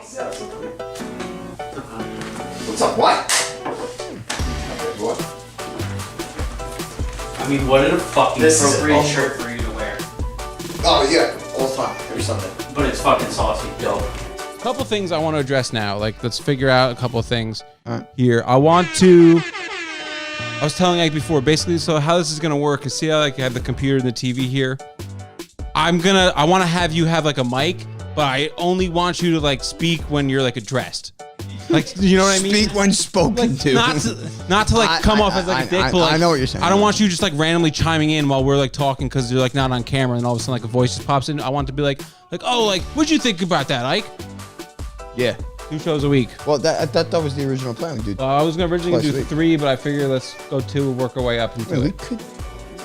fuck is that? What's up? What? What? I mean, what an fucking appropriate shirt for you to wear. Oh yeah, all the time, every Sunday. But it's fucking saucy, dope. Couple things I want to address now. Like, let's figure out a couple of things here. I was telling Ike before, basically, so how this is gonna work is see how like you have the computer and the TV here. I want to have you have like a mic, but I only want you to like speak when you're like addressed. Like, you know what I mean? Speak when spoken to. Not to like come off as like a dick, but like, I know what you're saying. I don't want you just like randomly chiming in while we're like talking because you're like not on camera and all of a sudden like a voice just pops in. I want it to be like, oh, like, what'd you think about that, Ike? Yeah. 2 shows a week. Well, that was the original plan, dude. I was originally gonna do 3, but I figured let's go 2 and work our way up into it. We could.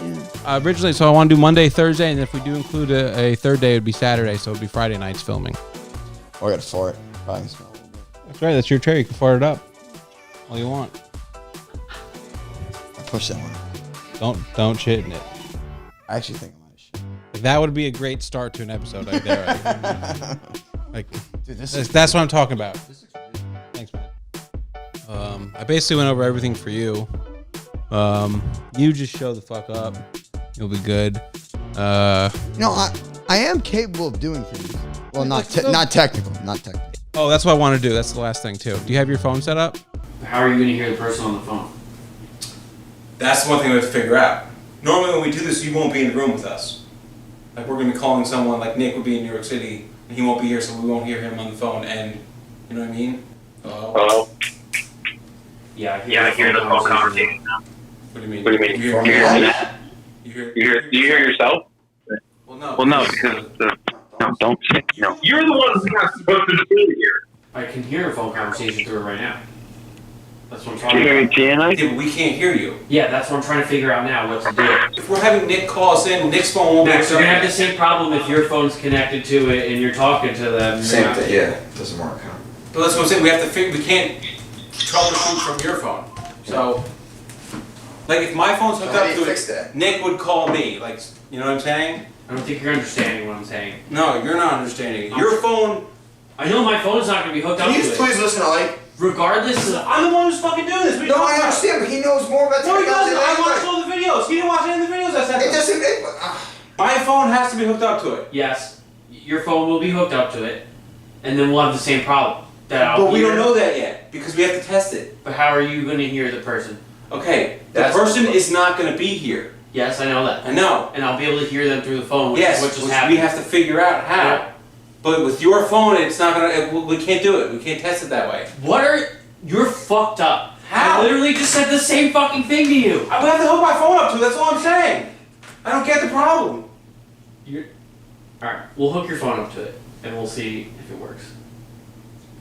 Yeah. Originally, so I want to do Monday, Thursday, and if we do include a third day, it would be Saturday, so it would be Friday nights filming. Oh, I got to fart. Probably smell a little bit. That's right. That's your chair. You can fart it up all you want. I push that one. Don't shit in it. I actually think I might shit. That would be a great start to an episode right there. Right? Like, dude, that's what I'm talking about. Thanks, man. I basically went over everything for you. You just show the fuck up. You'll be good. No, I am capable of doing things. Well, not technical. Oh, that's what I want to do. That's the last thing too. Do you have your phone set up? How are you going to hear the person on the phone? That's one thing we have to figure out. Normally when we do this, you won't be in the room with us. Like, we're going to be calling someone, like Nick would be in New York City, and he won't be here, so we won't hear him on the phone, and, you know what I mean? Hello? Yeah, I hear the phone conversation now. What do you mean? What do you mean? You You hear that? Do you hear yourself? Well, no, because no, don't say no. You're the one who's supposed to be here. I can hear a phone conversation through it right now. That's what I'm Can trying you hear me, to Gianna? Yeah, but we can't hear you. Yeah, that's what I'm trying to figure out now, what to do. If we're having Nick call us in, Nick's phone won't Max, be you're going to have the same problem if your phone's connected to it and you're talking to them. Same thing, yeah. Doesn't work, huh? But that's what I'm saying, we have to figure, we can't troubleshoot from your phone. So, like, if my phone's hooked How up do you to fix that? it, Nick would call me, like, you know what I'm saying? I don't think you're understanding what I'm saying. No, you're not understanding. Your phone... I know my phone is not going to be hooked up Can you to just it. please listen to Ike? Regardless, I'm the one who's fucking doing this. What are you No, talking I about? understand, but he knows more about No, he technology doesn't. I than watched anybody. all the videos. He didn't watch any of the videos I sent It him. doesn't. My phone has to be hooked up to it. yes, your phone will be hooked up to it, and then we'll have the same problem. But we don't know that yet, because we have to test it. But how are you going to hear the person? Okay, the person is not going to be here. Yes, I know that. I know. And I'll be able to hear them through the phone, which Yes, is what just which happened. we have to figure out how. Yeah. But with your phone, it's not going to... We can't do it. We can't test it that way. What are... You're fucked up. How? I literally just said the same fucking thing to you. I would have to hook my phone up to it. That's all I'm saying. I don't get the problem. Alright, we'll hook your phone up to it, and we'll see if it works.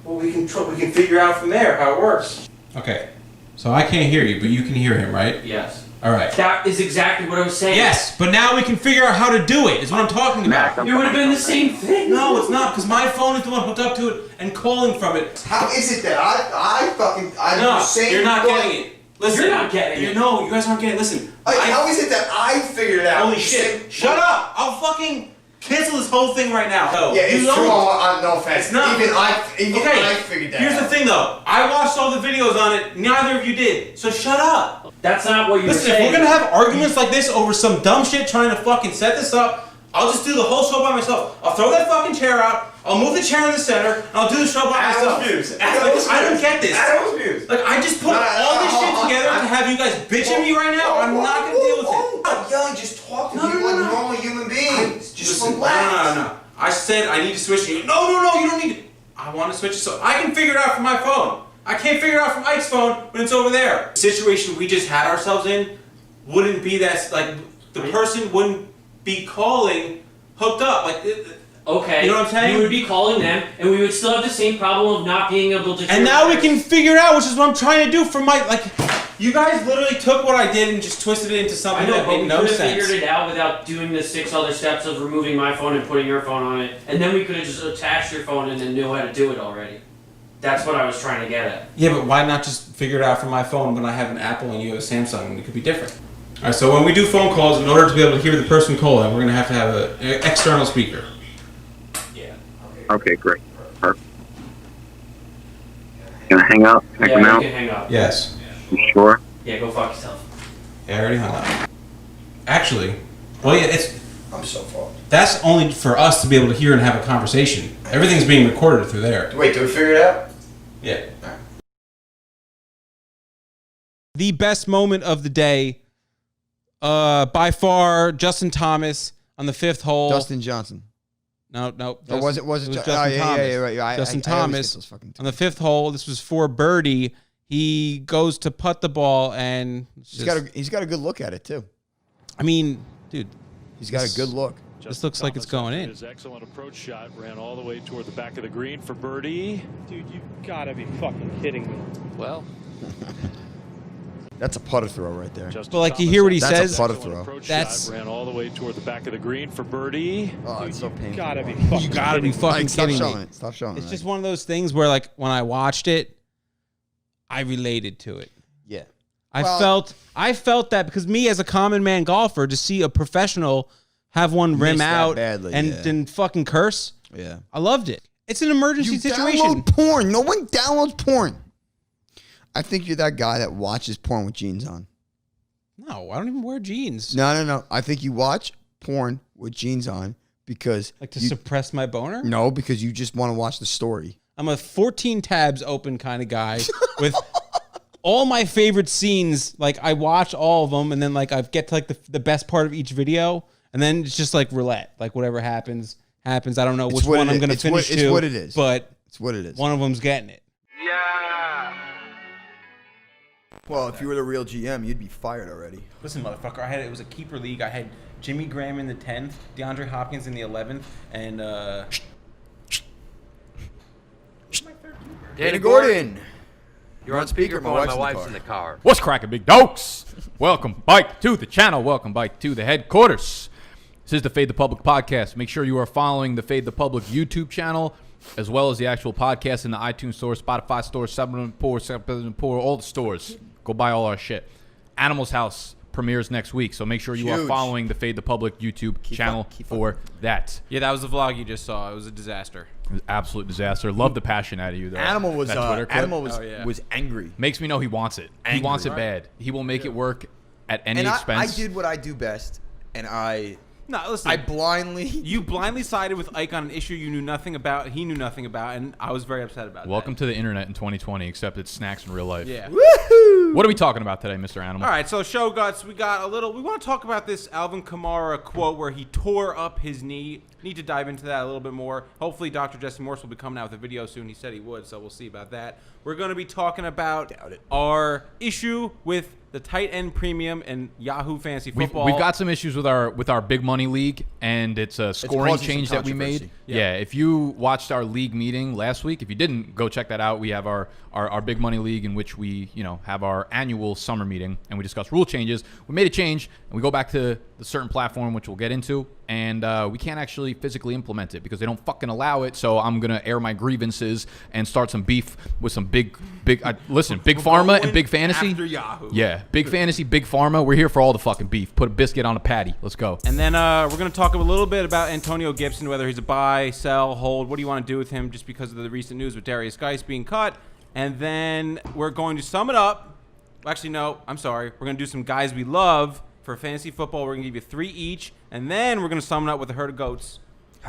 Well, we can figure out from there how it works. Okay, so I can't hear you, but you can hear him, right? Yes. All right. That is exactly what I was saying. Yes, but now we can figure out how to do it, is what I'm talking about. It would have been the same thing. No, it's not, because my phone is the one hooked up to it and calling from it. How is it that I'm No, saying you're not getting it. Listen, You're not getting it. No, you guys aren't getting it. Listen. How is it that I figured it out? Holy shit. Shut up. I'll fucking cancel this whole thing right now. Yeah, it's true. No offense. It's not. Even I figured that out. Here's the thing, though. I watched all the videos on it. Neither of you did. So shut up. That's not what you were Listen, saying. if we're gonna have arguments like this over some dumb shit trying to fucking set this up, I'll just do the whole show by myself. I'll throw that fucking chair out. I'll move the chair in the center, and I'll do the show by myself. I don't get this. Adam's views. Like, I just put all this shit together to have you guys bitch at me right now. I'm not gonna deal with it. I'm yelling, just talk to me like normal human beings. Just Listen, relax. No. I said I need to switch you. No, you don't need to. I want to switch it so I can figure it out from my phone. I can't figure it out from Ike's phone when it's over there. The situation we just had ourselves in wouldn't be that, like, the person wouldn't be calling hooked up. Like, Okay. You know what I'm saying? You would be calling them, and we would still have the same problem of not being able to. And now we can figure it out, which is what I'm trying to do for my, like, you guys literally took what I did and just twisted it into I something know, that but made we no could have sense. figured it out without doing the 6 other steps of removing my phone and putting your phone on it, and then we could have just attached your phone and then knew how to do it already. That's what I was trying to get at. Yeah, but why not just figure it out from my phone when I have an Apple and you have a Samsung and it could be different? Alright, so when we do phone calls, in order to be able to hear the person calling, we're going to have an external speaker. Yeah. Okay, great. Perfect. Gonna hang up? Check Yeah, him you out? can hang up. Yes. You sure? Yeah, go fuck yourself. Yeah, I already hung up. Actually, well, yeah, I'm so fucked. that's only for us to be able to hear and have a conversation. Everything's being recorded through there. Wait, did we figure it out? Yeah. The best moment of the day, by far, Justin Thomas on the 5th hole. Justin Johnson. No. Or was it Justin Thomas? Right. Justin Thomas on the 5th hole. This was for birdie. He goes to putt the ball, and he's got a good look at it too. I mean, dude, he's got a good look. This looks like it's going in. His excellent approach shot ran all the way toward the back of the green for birdie. Dude, you gotta be fucking kidding me. Well, That's a putter throw right there. Justin But, like, you Thomas hear what he had That's a says? putter excellent throw. approach That's- shot ran all the way toward the back of the green for birdie. Oh, it's so painful. Gotta be fucking You gotta be kidding me. fucking Mike, stop kidding showing me. it. Stop showing it. It's just one of those things where, like, when I watched it, I related to it. yeah. I Well- felt that because me as a common man golfer, to see a professional have one rim Miss that out badly, and yeah. then fucking curse, Yeah. I loved it. It's an emergency You situation. download porn. No one downloads porn. I think you're that guy that watches porn with jeans on. No, I don't even wear jeans. No. I think you watch porn with jeans on because Like to you, suppress my boner? no, because you just want to watch the story. I'm a 14 tabs open kind of guy with all my favorite scenes. Like, I watch all of them, and then, like, I get to, like, the best part of each video, and then it's just, like, roulette. Like, whatever happens. I don't know It's which what one it I'm is. going to It's what- finish it's to. what it is. But It's what it is. one of them's getting it. Well, if you were the real GM, you'd be fired already. Listen, motherfucker, it was a keeper league. I had Jimmy Graham in the 10th, DeAndre Hopkins in the 11th, and Danny Gordon. You're on speakerphone. My wife's in the car. What's cracking, big dogs? Welcome back to the channel. Welcome back to the headquarters. This is the Fade the Public podcast. Make sure you are following the Fade the Public YouTube channel, as well as the actual podcast in the iTunes store, Spotify store, 704, all the stores. Go buy all our shit. Animals House premieres next week, so make sure you are Huge. following the Fade the Public YouTube channel for that. yeah, that was the vlog you just saw. It was a disaster. It was an absolute disaster. Love the passion out of you, though. Animal was That Twitter clip Oh, yeah. was angry. makes me know he wants it. He Angry. wants it bad. He will make it work at any And I expense. did what I do best, and I No, listen. blindly. You blindly sided with Ike on an issue you knew nothing about, he knew nothing about, and I was very upset about Welcome that. to the internet in 2020, except it's snacks in real life. Yeah. What are we talking about today, Mr. Animal? All right, so show guts. We want to talk about this Alvin Kamara quote where he tore up his knee. Need to dive into that a little bit more. Hopefully, Dr. Jesse Morse will be coming out with a video soon. He said he would, so we'll see about that. We're going to be talking about our issue with the tight end premium and Yahoo Fantasy Football. We've got some issues with our big money league, and it's a scoring causing some change that we made. controversy. Yeah, if you watched our league meeting last week, if you didn't, go check that out. We have our big money league in which we have our annual summer meeting and we discuss rule changes. We made a change and we go back to the certain platform which we'll get into, and we can't actually physically implement it because they don't fucking allow it. So I'm gonna air my grievances and start some beef with some big big pharma and big fantasy. After Yahoo. Yeah, big fantasy, big pharma. We're here for all the fucking beef. Put a biscuit on a patty. Let's go. And then we're going to talk a little bit about Antonio Gibson, whether he's a buy, sell, hold. What do you want to do with him just because of the recent news with Darius Geis being cut? And then we're going to sum it up. Actually, no, I'm sorry. We're going to do some guys we love for fantasy football. We're going to give you 3 each. And then we're going to sum it up with a herd of goats.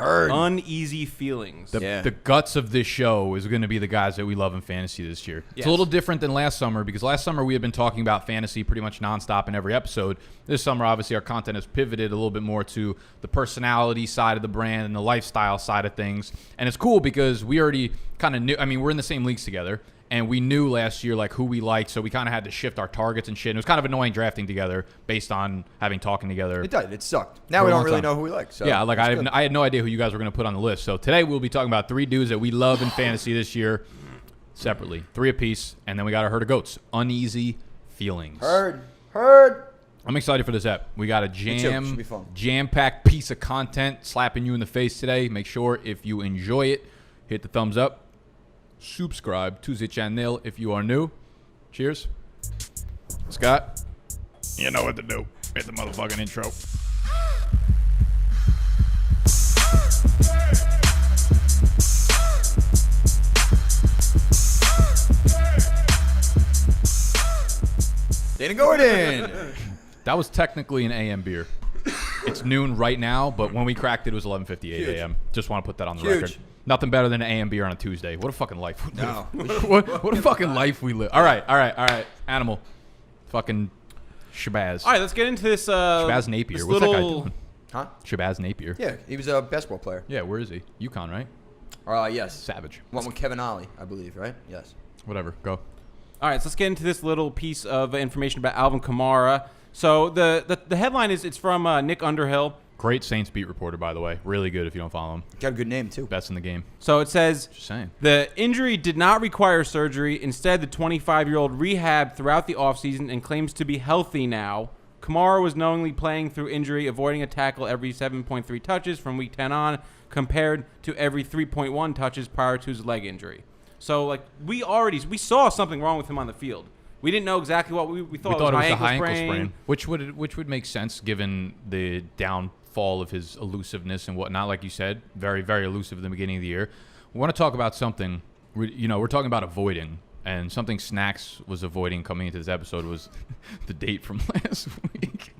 Uneasy Feelings. The guts of this show is going to be the guys that we love in fantasy this year. It's Yes. a little different than last summer because last summer we had been talking about fantasy pretty much nonstop in every episode. This summer, obviously, our content has pivoted a little bit more to the personality side of the brand and the lifestyle side of things. And it's cool because we already kind of knew. I mean, we're in the same leagues together. And we knew last year like who we liked, so we kind of had to shift our targets and shit. And it was kind of annoying drafting together based on having talking together. It did. It sucked. Now For we a don't long really time. know who we like. So Yeah, like it's I good. had no idea who you guys were going to put on the list. So today we'll be talking about 3 dudes that we love in fantasy this year separately. 3 apiece. And then we got our herd of goats. Uneasy Feelings. Heard. I'm excited for this ep. We got a too. Should be fun. jam-packed piece of content slapping you in the face today. Make sure if you enjoy it, hit the thumbs up. Subscribe to the channel if you are new. Cheers. Scott. You know what to do. Hit the motherfucking intro. Shannon Gordon. That was technically an AM beer. It's noon right now, but when we cracked it, it was 11:58 a.m. Just want to put that on the record. Nothing better than an AM beer on a Tuesday. What a fucking life. No. what a fucking life we live. All right. Animal. Fucking Shabazz. All right, let's get into this. Shabazz Napier. This What's that guy little- doing? Huh? Shabazz Napier. Yeah, he was a basketball player. Yeah, where is he? UConn, right? Yes. Savage. Went with Kevin Ollie, I believe, right? Yes. Whatever. Go. All right, so let's get into this little piece of information about Alvin Kamara. So the headline is it's from Nick Underhill. Great Saints beat reporter, by the way. Really good if you don't follow him. Got a good name, too. Best in the game. So it says, Just saying. the injury did not require surgery. Instead, the 25-year-old rehabbed throughout the offseason and claims to be healthy now. Kamara was knowingly playing through injury, avoiding a tackle every 7.3 touches from week 10 on, compared to every 3.1 touches prior to his leg injury. So, like, we saw something wrong with him on the field. We didn't know exactly what we thought. We thought it was a high ankle ankle sprain, which would make sense given the downfall of his elusiveness and whatnot. Like you said, very, very elusive at the beginning of the year. We want to talk about something. We're talking about avoiding, and something Snacks was avoiding coming into this episode was the date from last week.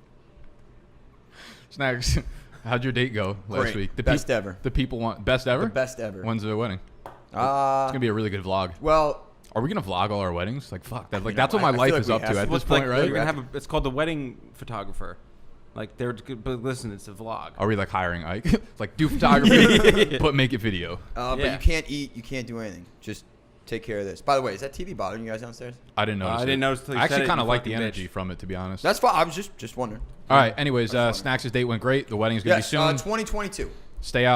Snacks, how'd your date go last week? Best ever. The people want best ever. The best ever. When's the wedding? It's gonna be a really good vlog. Well, are we gonna vlog all our weddings? Like fuck that. Like You that's know, what my I life feel like is we up have to to. at this like, point, right? We're gonna have it's called the wedding photographer. Like but listen, it's a vlog. Are we like hiring Ike? Like do photography, but make it video. but you can't eat. You can't do anything. Just take care of this. By the way, is that TV bothering you guys downstairs? I didn't notice. I didn't notice till you I said actually it, kind of you like the fucking energy bitch. from it, to be honest. That's fine. I was just wondering. All right. Anyways, Snacks' date went great. The wedding's gonna be soon. 2022. Stay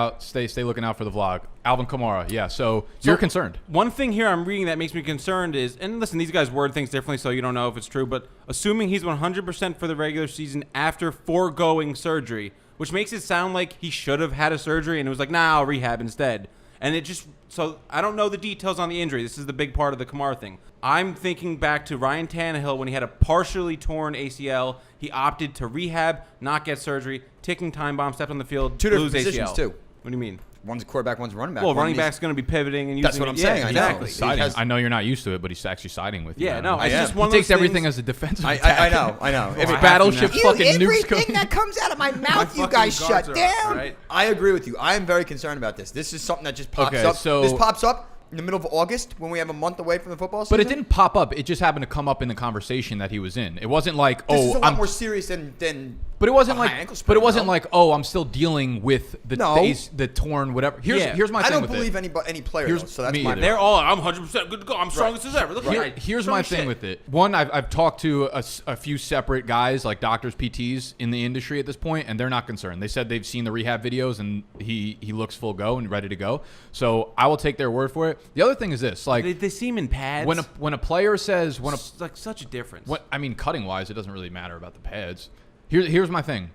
looking out for the vlog. Alvin Kamara. Yeah. So you're concerned. One thing here I'm reading that makes me concerned is, and listen, these guys word things differently, so you don't know if it's true, but assuming he's 100% for the regular season after foregoing surgery, which makes it sound like he should have had a surgery and it was like, nah, I'll rehab instead. And it just, so I don't know the details on the injury. This is the big part of the Kamara thing. I'm thinking back to Ryan Tannehill when he had a partially torn ACL. He opted to rehab, not get surgery, ticking time bomb, stepped on the field, Two lose different ACL. positions, too. What do you mean? One's a quarterback, one's a running back. Well, running back's going to be pivoting and using That's what I'm saying. I know. Exactly. Siding. I know you're not used to it, but he's actually siding with you. Yeah, man. no, it's just He one of takes those everything things- as a defensive I attack. know. If I have battleship to fucking nukes go. that comes out of my mouth, My fucking guards are up, right? I agree with you. I am very concerned about this. This is something that just pops Okay, up. so- This pops up in the middle of August when we have a month away from the football season. But it didn't pop up. It just happened to come up in the conversation that he was in. It wasn't like, This is a lot I'm more serious than. But it wasn't a like, high ankle but sprain, it wasn't no. like, oh, I'm still dealing with the No. the torn whatever. Here's my I thing don't with believe it. any player. Here's though, so that's me my. either. They're all, I'm 100% good to go. I'm strongest as ever. Look at me. Here's Strong my as thing shit. with it. One, I've talked to a few separate guys, like doctors, PTs in the industry at this point, and they're not concerned. They said they've seen the rehab videos and he looks full go and ready to go. So I will take their word for it. The other thing is this, like They seem in pads. when a player says It's like such a difference. I mean, cutting wise, it doesn't really matter about the pads. Here's my thing.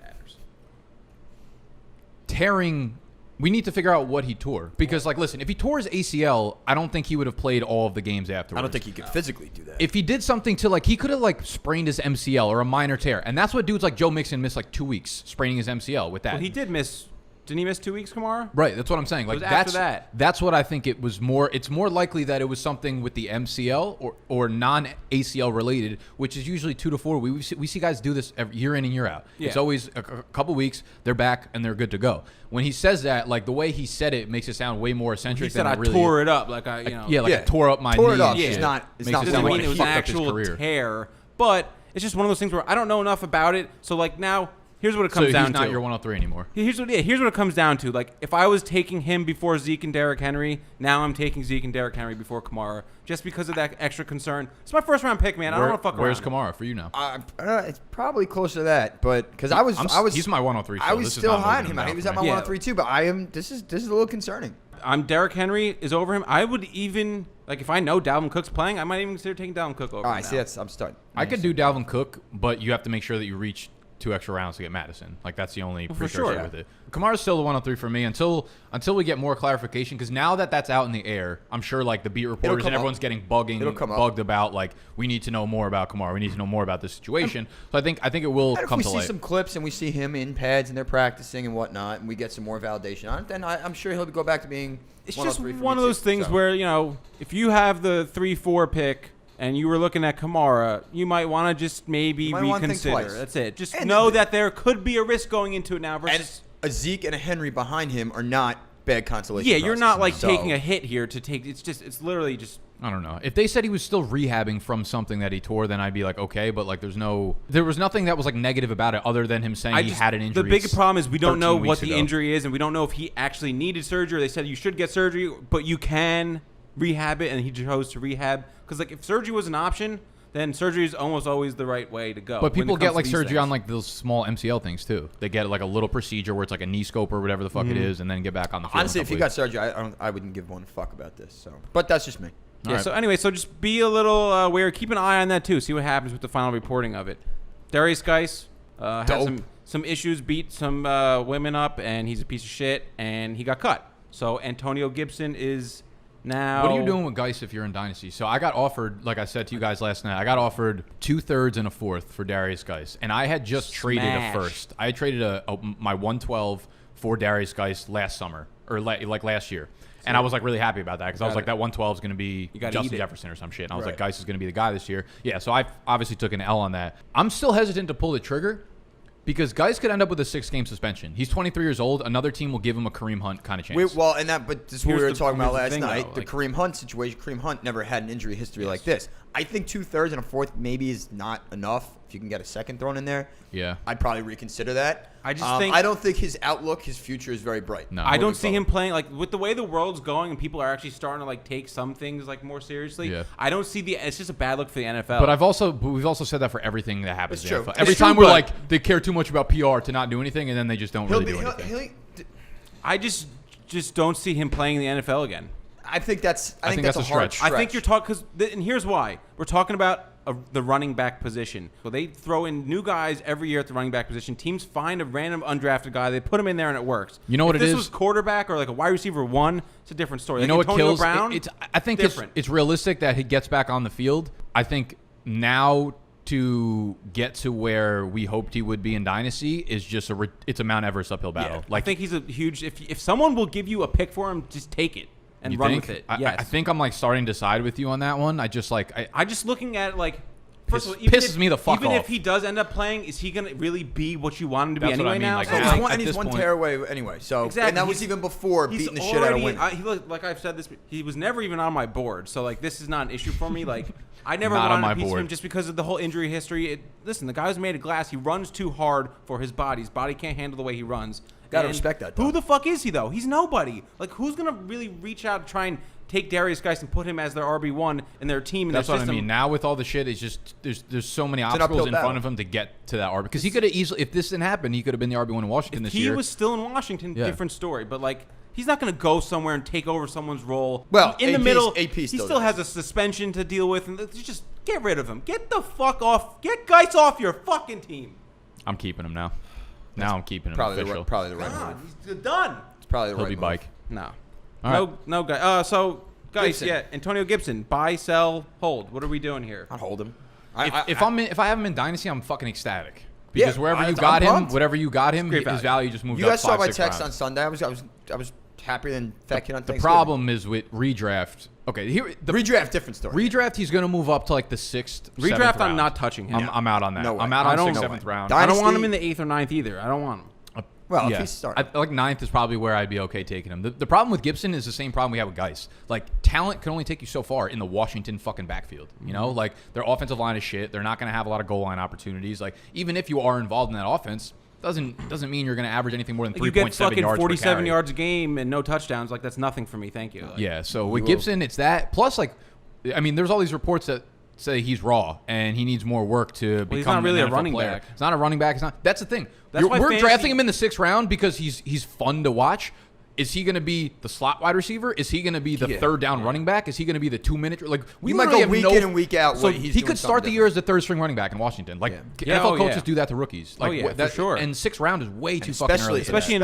Tearing, we need to figure out what he tore because, like, listen, if he tore his ACL, I don't think he would have played all of the games afterwards. I don't think he could physically do that. If he did something to, like, he could have like sprained his MCL or a minor tear, and that's what dudes like Joe Mixon missed like 2 weeks spraining his MCL with that. Well, he did miss. Didn't he miss 2 weeks, Kamara? Right, that's what I'm saying. Like was after that. That's what I think it was more. It's more likely that it was something with the MCL or non ACL related, which is usually 2 to 4. We see guys do this every year in and year out. Yeah. It's always a couple weeks. They're back and they're good to go. When he says that, like the way he said it makes it sound way more eccentric He said than I it really. tore it up, like I, you know. I tore up my Tore knee. it up. and It's shit. not- it's Makes not it Doesn't sound mean like it he was an fucked up his actual career. tear, but it's just one of those things where I don't know enough about it. So like now, here's what it comes So down he's not to. your 103 anymore. Here's what it comes down to. Like, if I was taking him before Zeke and Derrick Henry, now I'm taking Zeke and Derrick Henry before Kamara, just because of that extra concern. It's my first round pick, man. I don't want to fuck around. Where's Kamara for you now? It's probably close to that, but because I was, He's my 103. I was still high on him. He was at my Yeah. 103 too, but I am. This is a little concerning. Derrick Henry is over him. I would even, like, if I know Dalvin Cook's playing, I might even consider taking Dalvin Cook over All him right, now. see, I'm starting. I could do Dalvin Cook, but you have to make sure that you reach 2 extra rounds to get Madison. Like that's the only precursor sure. with it. Kamara's still the 103 for me until we get more clarification. Because now that that's out in the air, I'm sure like the beat reporters and everyone's getting bugged about like we need to know more about Kamara. We need to know more about this situation. So I think it will And if come we to see light. some clips and we see him in pads and they're practicing and whatnot, and we get some more validation on it, then I'm sure he'll go back to being. It's just 103 for one me of those too, things so. where, you know, if you have the 3-4 pick and you were looking at Kamara, you might want to just maybe reconsider. That's it. Just know that there could be a risk going into it now. Versus and a Zeke and a Henry behind him are not bad consolation. Yeah, you're not like taking a hit here to take. It's literally just. I don't know. If they said he was still rehabbing from something that he tore, then I'd be like, okay. But like, there was nothing that was like negative about it other than him saying he had an injury. The big problem is we don't know what the injury is, and we don't know if he actually needed surgery. They said you should get surgery, but you can rehab it, and he chose to rehab because like if surgery was an option, then surgery is almost always the right way to go. But people get like surgery on like those small MCL things too. They get like a little procedure where it's like a knee scope or whatever the fuck it is, and then get back on the field. Honestly, if you got surgery, I wouldn't give one fuck about this. So, but that's just me. Yeah. Right. So anyway, so just be a little aware. Keep an eye on that too. See what happens with the final reporting of it. Darius Geis had some issues, beat some women up, and he's a piece of shit, and he got cut. So Antonio Gibson is now. What are you doing with Geis if you're in Dynasty? So I got offered, like I said to you guys last night, I got offered 2/3 and a 1/4 for Darius Geis, and I had just traded a first. I had traded my 112 for Darius Geis last summer or like last year. And I was like really happy about that because I was like, that 112 is going to be Justin Jefferson or some shit. And I was like, Geis is going to be the guy this year. Yeah, so I obviously took an L on that. I'm still hesitant to pull the trigger because Geis could end up with a 6-game suspension. He's 23 years old. Another team will give him a Kareem Hunt kind of chance. But this is what we were talking about last night. The Kareem Hunt situation. Kareem Hunt never had an injury history like this. I think 2/3 and a 1/4 maybe is not enough. If you can get a second thrown in there, I'd probably reconsider that. I just think I don't think his outlook, his future is very bright. No, I don't see him playing like with the way the world's going and people are actually starting to like take some things like more seriously. Yeah. I don't see it's just a bad look for the NFL. But we've also said that for everything that happens. It's true. Every time we're like they care too much about PR to not do anything, and then they just don't really do anything. I just don't see him playing in the NFL again. I think that's a hard stretch. I think you're talking and here's why we're talking about the running back position. So they throw in new guys every year at the running back position. Teams find a random undrafted guy, they put him in there, and it works. You know what it is? If this was quarterback or like a wide receiver 1, it's a different story. You know what kills? Brown, I think it's realistic that he gets back on the field. I think now to get to where we hoped he would be in Dynasty is just it's a Mount Everest uphill battle. Yeah. I think he's a huge. If someone will give you a pick for him, just take it. And run with it. Yes. I think I'm like starting to side with you on that one. I just looking at like first of all, pisses me the fuck off. Even if he does end up playing, is he gonna really be what you want him to be anyway? Now, he's one tear away anyway. So exactly. And that was even before beating the shit out of Wynn. Like I've said this, he was never even on my board. So like this is not an issue for me. Like I never wanted a piece of him just because of the whole injury history. Listen, the guy was made of glass. He runs too hard for his body. His body can't handle the way he runs. Gotta respect that. Who the fuck is he though? He's nobody. Like who's gonna really reach out and try and take Darius Geis and put him as their RB1 in their team? That's what I mean. Now with all the shit, it's just there's so many obstacles in front of him to get to that RB. Because he could have easily, if this didn't happen, he could have been the RB1 in Washington this year. If he was still in Washington, different story. But like he's not gonna go somewhere and take over someone's role. Well, in the middle, he still has a suspension to deal with, and just get rid of him. Get the fuck off. Get Geis off your fucking team. I'm keeping him now. Now I'm keeping him probably official. Probably the right move. He's done. It's probably the right move. He'll be bike. No. All right. No guy. So guys, Antonio Gibson, buy, sell, hold. What are we doing here? I'll hold him. If I have him in Dynasty, I'm fucking ecstatic. Because wherever you got him, whatever you got him, his value just moved up 5-6 rounds. You guys saw my text on Sunday. I was happier than fat kid on Thanksgiving. The problem is with redraft. Okay, the redraft, different story. Redraft, he's going to move up to like the 6th, redraft. 7th round. I'm not touching him. I'm out on that. No I'm out on 6th, 7th round. Dynasty, I don't want him in the 8th or 9th either. I don't want him. Well, if he's starting. Like 9th is probably where I'd be okay taking him. The problem with Gibson is the same problem we have with Geis. Like, talent can only take you so far in the Washington fucking backfield. You know? Like, their offensive line is shit. They're not going to have a lot of goal line opportunities. Like, even if you are involved in that offense, doesn't mean you're going to average anything more than 3.7 yards per carry. You get fucking 47 yards a game and no touchdowns. Like, that's nothing for me. Thank you. Like, yeah, so with Gibson, it's that. Plus, like, I mean, there's all these reports that say he's raw and he needs more work to become he's not really an a running player. back. It's not a running back. It's not. That's the thing. That's We're drafting him in the 6th round because he's fun to watch. Is he going to be the slot wide receiver? Is he going to be the 3rd down running back? Is he going to be the 2-minute? Like we might go week in and week out. So he could start the year as the 3rd string running back in Washington. Like NFL coaches do that to rookies. Like for sure. And 6th round is way too fucking early. Especially in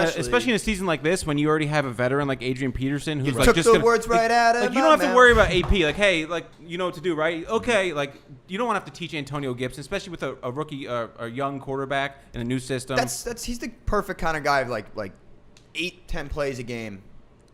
a season like this when you already have a veteran like Adrian Peterson who's like just the words right out of you don't have to worry about AP. Like hey, like you know what to do, right? Okay, like you don't want to have to teach Antonio Gibson, especially with a rookie, a young quarterback in a new system. He's the perfect kind of guy. Like 8-10 plays a game.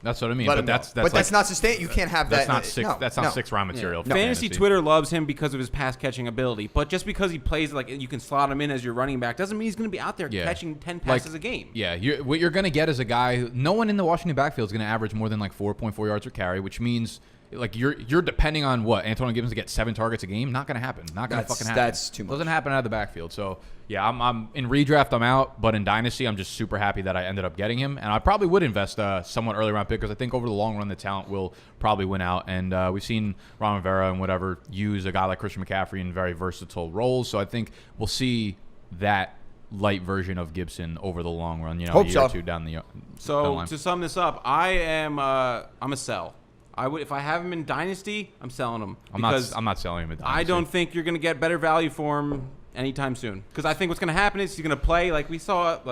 That's what I mean. Let But him go. that's But that's not sustained. You can't have that's that. not six. No, that's not no. six round material. For Fantasy fantasy Twitter loves him because of his pass catching ability, but just because he plays like you can slot him in as your running back doesn't mean he's going to be out there catching 10 passes a game. Yeah, what you're going to get is a guy who no one in the Washington backfield is going to average more than like 4.4 yards per carry, which means like you're depending on what Antonio Gibson to get 7 targets a game. Not going to happen. Not going to fucking happen. That's too much. Doesn't happen out of the backfield. So yeah, I'm in redraft. I'm out, but in dynasty, I'm just super happy that I ended up getting him, and I probably would invest somewhat early round pick because I think over the long run the talent will probably win out. And we've seen Ron Rivera and whatever use a guy like Christian McCaffrey in very versatile roles. So I think we'll see that light version of Gibson over the long run. You know, Hope a year so. or two down the So line. to sum this up, I'm a sell. I would if I have him in dynasty, I'm selling him. I'm not selling him in dynasty. I don't think you're going to get better value for him anytime soon. Because I think what's going to happen is he's going to play like we thought.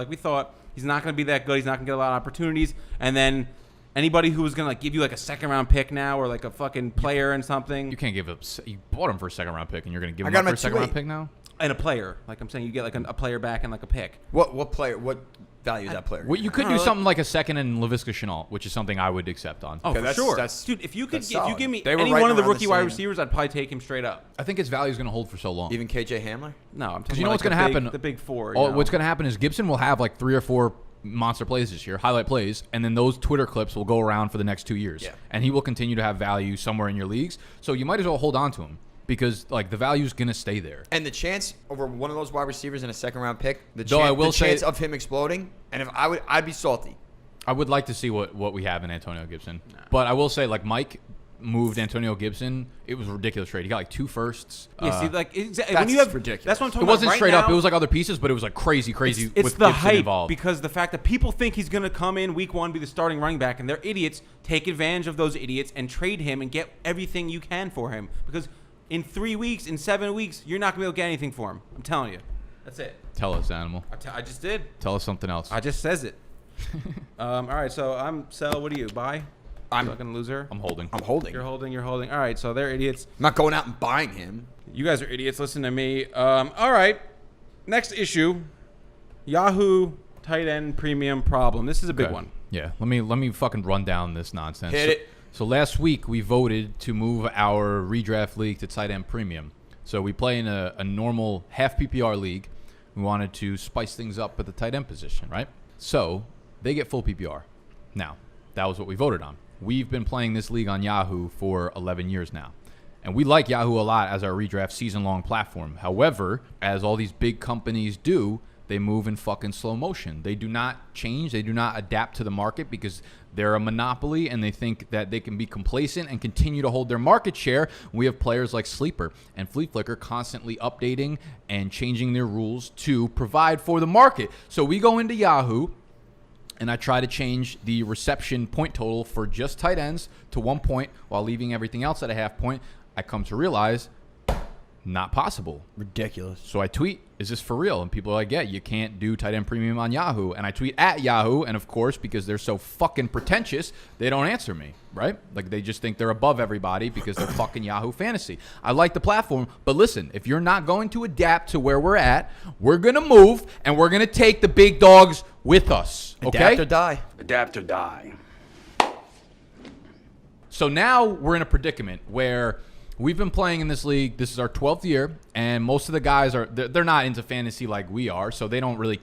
He's not going to be that good. He's not going to get a lot of opportunities. And then anybody who was going to like give you like a second round pick now or like a fucking player and something. You can't give up. You bought him for a second round pick, and you're going to give him got up him for a at second round 2.8. pick now. And a player. Like I'm saying, you get like a player back and like a pick. What player? What value is that player? Well, you could do something like a second in Laviska Shenault, which is something I would accept on. Oh, Okay, for that's- sure. that's- Dude, if you that's give solid. me They were any right one of the around rookie the wide same. receivers, I'd probably take him straight up. I think his value is going to hold for so long. Even KJ Hamler? No, I'm Because talking you know about what's going to like happen? The big four. What's going to happen is Gibson will have like 3 or 4 monster plays this year, highlight plays, and then those Twitter clips will go around for the next 2 years. Yeah. And he will continue to have value somewhere in your leagues. So you might as well hold on to him because like the value is going to stay there. And the chance over one of those wide receivers in a second round pick, the Though I will chance say- of him exploding, and if I'd be salty. I would like to see what we have in Antonio Gibson. But I will say, like, Mike moved Antonio Gibson. It was a ridiculous trade. He got like 2 firsts. Yeah, see, like when that's you have ridiculous. That's what I'm It talking wasn't about. straight right up. now, It was like other pieces, but it was like crazy it's with the Gibson hype involved. because the fact that people think he's going to come in week 1, be the starting running back, and they're idiots. Take advantage of those idiots and trade him and get everything you can for him. Because in 3 weeks, in 7 weeks, you're not going to be able to get anything for him. I'm telling you. That's it. Tell us, Animal. I just did. Tell us something else. I just says it. All right, so I'm sell. What do you buy? I'm fucking loser. I'm holding. I'm holding. You're holding. You're holding. All right, so they're idiots. I'm not going out and buying him. You guys are idiots. Listen to me. All right. Next issue. Yahoo tight end premium problem. This is a big Okay. one. Yeah. Let me fucking run down this nonsense. Hit it. So last week we voted to move our redraft league to tight end premium. So we play in a normal half PPR league. We wanted to spice things up at the tight end position, right? So they get full PPR. Now, that was what we voted on. We've been playing this league on Yahoo for 11 years now. And we like Yahoo a lot as our redraft season-long platform. However, as all these big companies do, they move in fucking slow motion. They do not change. They do not adapt to the market because they're a monopoly and they think that they can be complacent and continue to hold their market share. We have players like Sleeper and Flea Flicker constantly updating and changing their rules to provide for the market. So we go into Yahoo and I try to change the reception point total for just tight ends to 1 point while leaving everything else at a half point. I come to realize not possible. Ridiculous. So I tweet, is this for real? And people are like, yeah, you can't do tight end premium on Yahoo. And I tweet at Yahoo. And of course, because they're so fucking pretentious, they don't answer me, right? Like they just think they're above everybody because they're fucking Yahoo Fantasy. I like the platform. But listen, if you're not going to adapt to where we're at, we're going to move and we're going to take the big dogs with us. Okay? Adapt or die. Adapt or die. So now we're in a predicament where we've been playing in this league. This is our 12th year, and most of the guys they're not into fantasy like we are, so they don't really,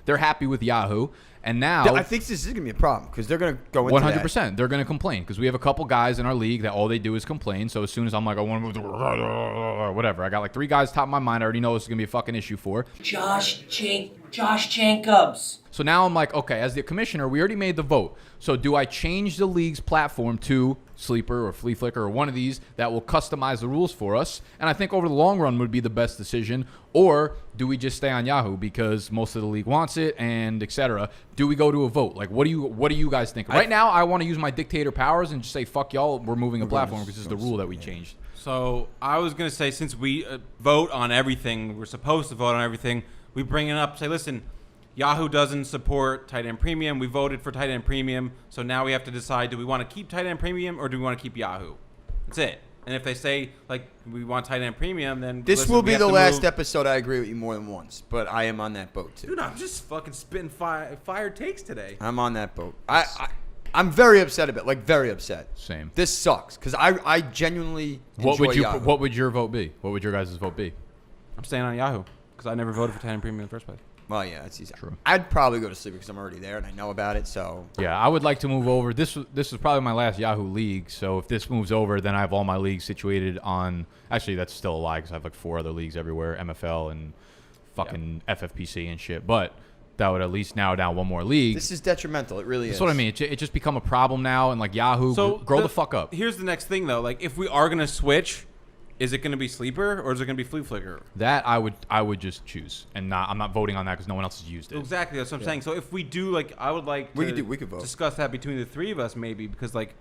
they're happy with Yahoo. And now I think this is going to be a problem because they're going to go into 100%. They're going to complain because we have a couple guys in our league that all they do is complain. So as soon as I'm like, I want to move to whatever, I got like 3 guys top of my mind. I already know this is going to be a fucking issue for. Josh Jacobs. So now I'm like, okay, as the commissioner, we already made the vote. So do I change the league's platform to Sleeper or Flea Flicker or one of these that will customize the rules for us? And I think over the long run would be the best decision. Or do we just stay on Yahoo because most of the league wants it and etc.? Do we go to a vote? Like, what do you guys think? Right now, I want to use my dictator powers and just say, fuck y'all, we're moving a platform because this is the rule that we changed. So I was going to say, since we vote on everything, we're supposed to vote on everything, we bring it up, say, listen, Yahoo doesn't support tight end premium. We voted for tight end premium. So now we have to decide, do we want to keep tight end premium or do we want to keep Yahoo? That's it. And if they say, like, we want tight end premium, then This will be the last episode I agree with you more than once, but I am on that boat too. Dude, I'm just fucking spitting fire takes today. I'm on that boat. I'm very upset about it. Like, very upset. Same. This sucks because I genuinely enjoy Yahoo. What would your vote be? What would your guys' vote be? I'm staying on Yahoo because I never voted for Titan Premium in the first place. Well, yeah, that's easy. True. I'd probably go to sleep because I'm already there and I know about it. So yeah, I would like to move over. This is probably my last Yahoo league. So if this moves over, then I have all my leagues situated on. Actually, that's still a lie because I have like 4 other leagues everywhere, MFL and fucking FFPC and shit. But that would at least narrow down one more league. This is detrimental. It really is. That's what I mean. It just become a problem now, and like Yahoo, So grow the fuck up. Here's the next thing though. Like if we are gonna switch, is it gonna be Sleeper or is it gonna be Flea Flicker? That I would just choose, and I'm not voting on that because no one else has used it. Exactly. That's what I'm saying. So if we do, like, I would like we to could vote. discuss that between the 3 of us maybe because like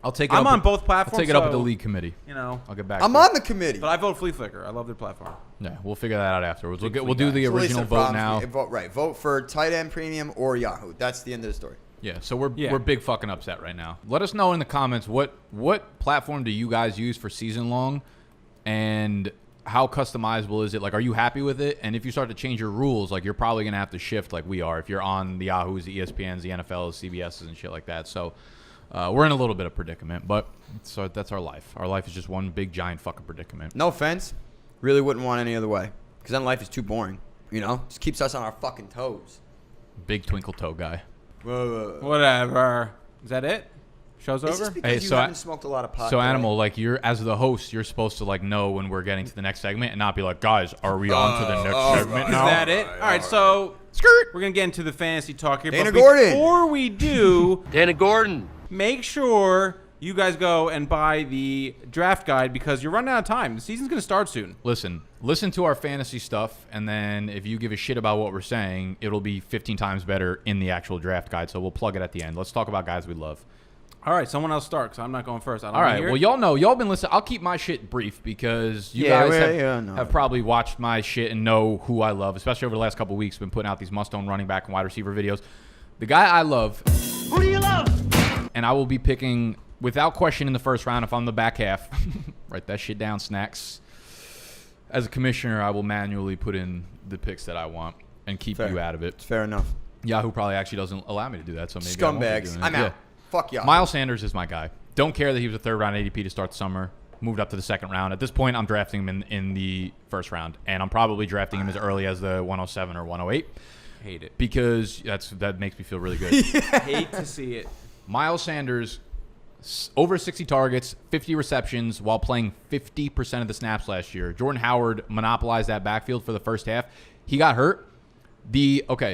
I'll take it. I'm up on with, both platforms. I'll take it up with the so, league committee. You know, I'll get back. I'm to on the committee. But I vote Flea Flicker. I love their platform. Yeah, we'll figure that out afterwards. We'll do the So original listen, vote now. Vote for Tight End Premium or Yahoo. That's the end of the story. Yeah, so we're big fucking upset right now. Let us know in the comments what platform do you guys use for season long, and how customizable is it? Like, are you happy with it? And if you start to change your rules, like, you're probably gonna have to shift like we are. If you're on the Yahoos, the ESPNs, the NFLs, CBSs, and shit like that. So we're in a little bit of predicament, but so that's our life. Our life is just one big giant fucking predicament. No offense, really wouldn't want any other way because then life is too boring. You know, just keeps us on our fucking toes. Big twinkle toe guy. Whatever. Is that it? Show's It's over. just because you haven't smoked a lot of pot. So today. Animal, like you're as the host, you're supposed to like know when we're getting to the next segment and not be like, guys, are we on to the next segment now? Is that it? All right, so we're gonna get into the fantasy talk here. Dana but Gordon. Before we do, Dana Gordon. make sure you guys go and buy the draft guide because you're running out of time. The season's gonna start soon. Listen to our fantasy stuff, and then if you give a shit about what we're saying, it'll be 15 times better in the actual draft guide. So we'll plug it at the end. Let's talk about guys we love. All right, someone else start because I'm not going first. I don't All right, hear well, it. y'all know. Y'all been listening. I'll keep my shit brief because you guys have probably watched my shit and know who I love, especially over the last couple of weeks. Been putting out these must-own running back and wide receiver videos. The guy I love. Who do you love? And I will be picking, without question, in the first round if I'm the back half. Write that shit down, Snacks. As a commissioner, I will manually put in the picks that I want and keep you out of it. It's fair enough. Yahoo probably actually doesn't allow me to do that, so maybe I won't be Scumbags. doing it. I'm out. Fuck Yahoo. Miles Sanders is my guy. Don't care that he was a third-round ADP to start the summer. Moved up to the second round. At this point, I'm drafting him in the first round, and I'm probably drafting him as early as the 107 or 108. Hate it because that makes me feel really good. Hate to see it. Miles Sanders, over 60 targets, 50 receptions, while playing 50% of the snaps last year. Jordan Howard monopolized that backfield for the first half. He got hurt.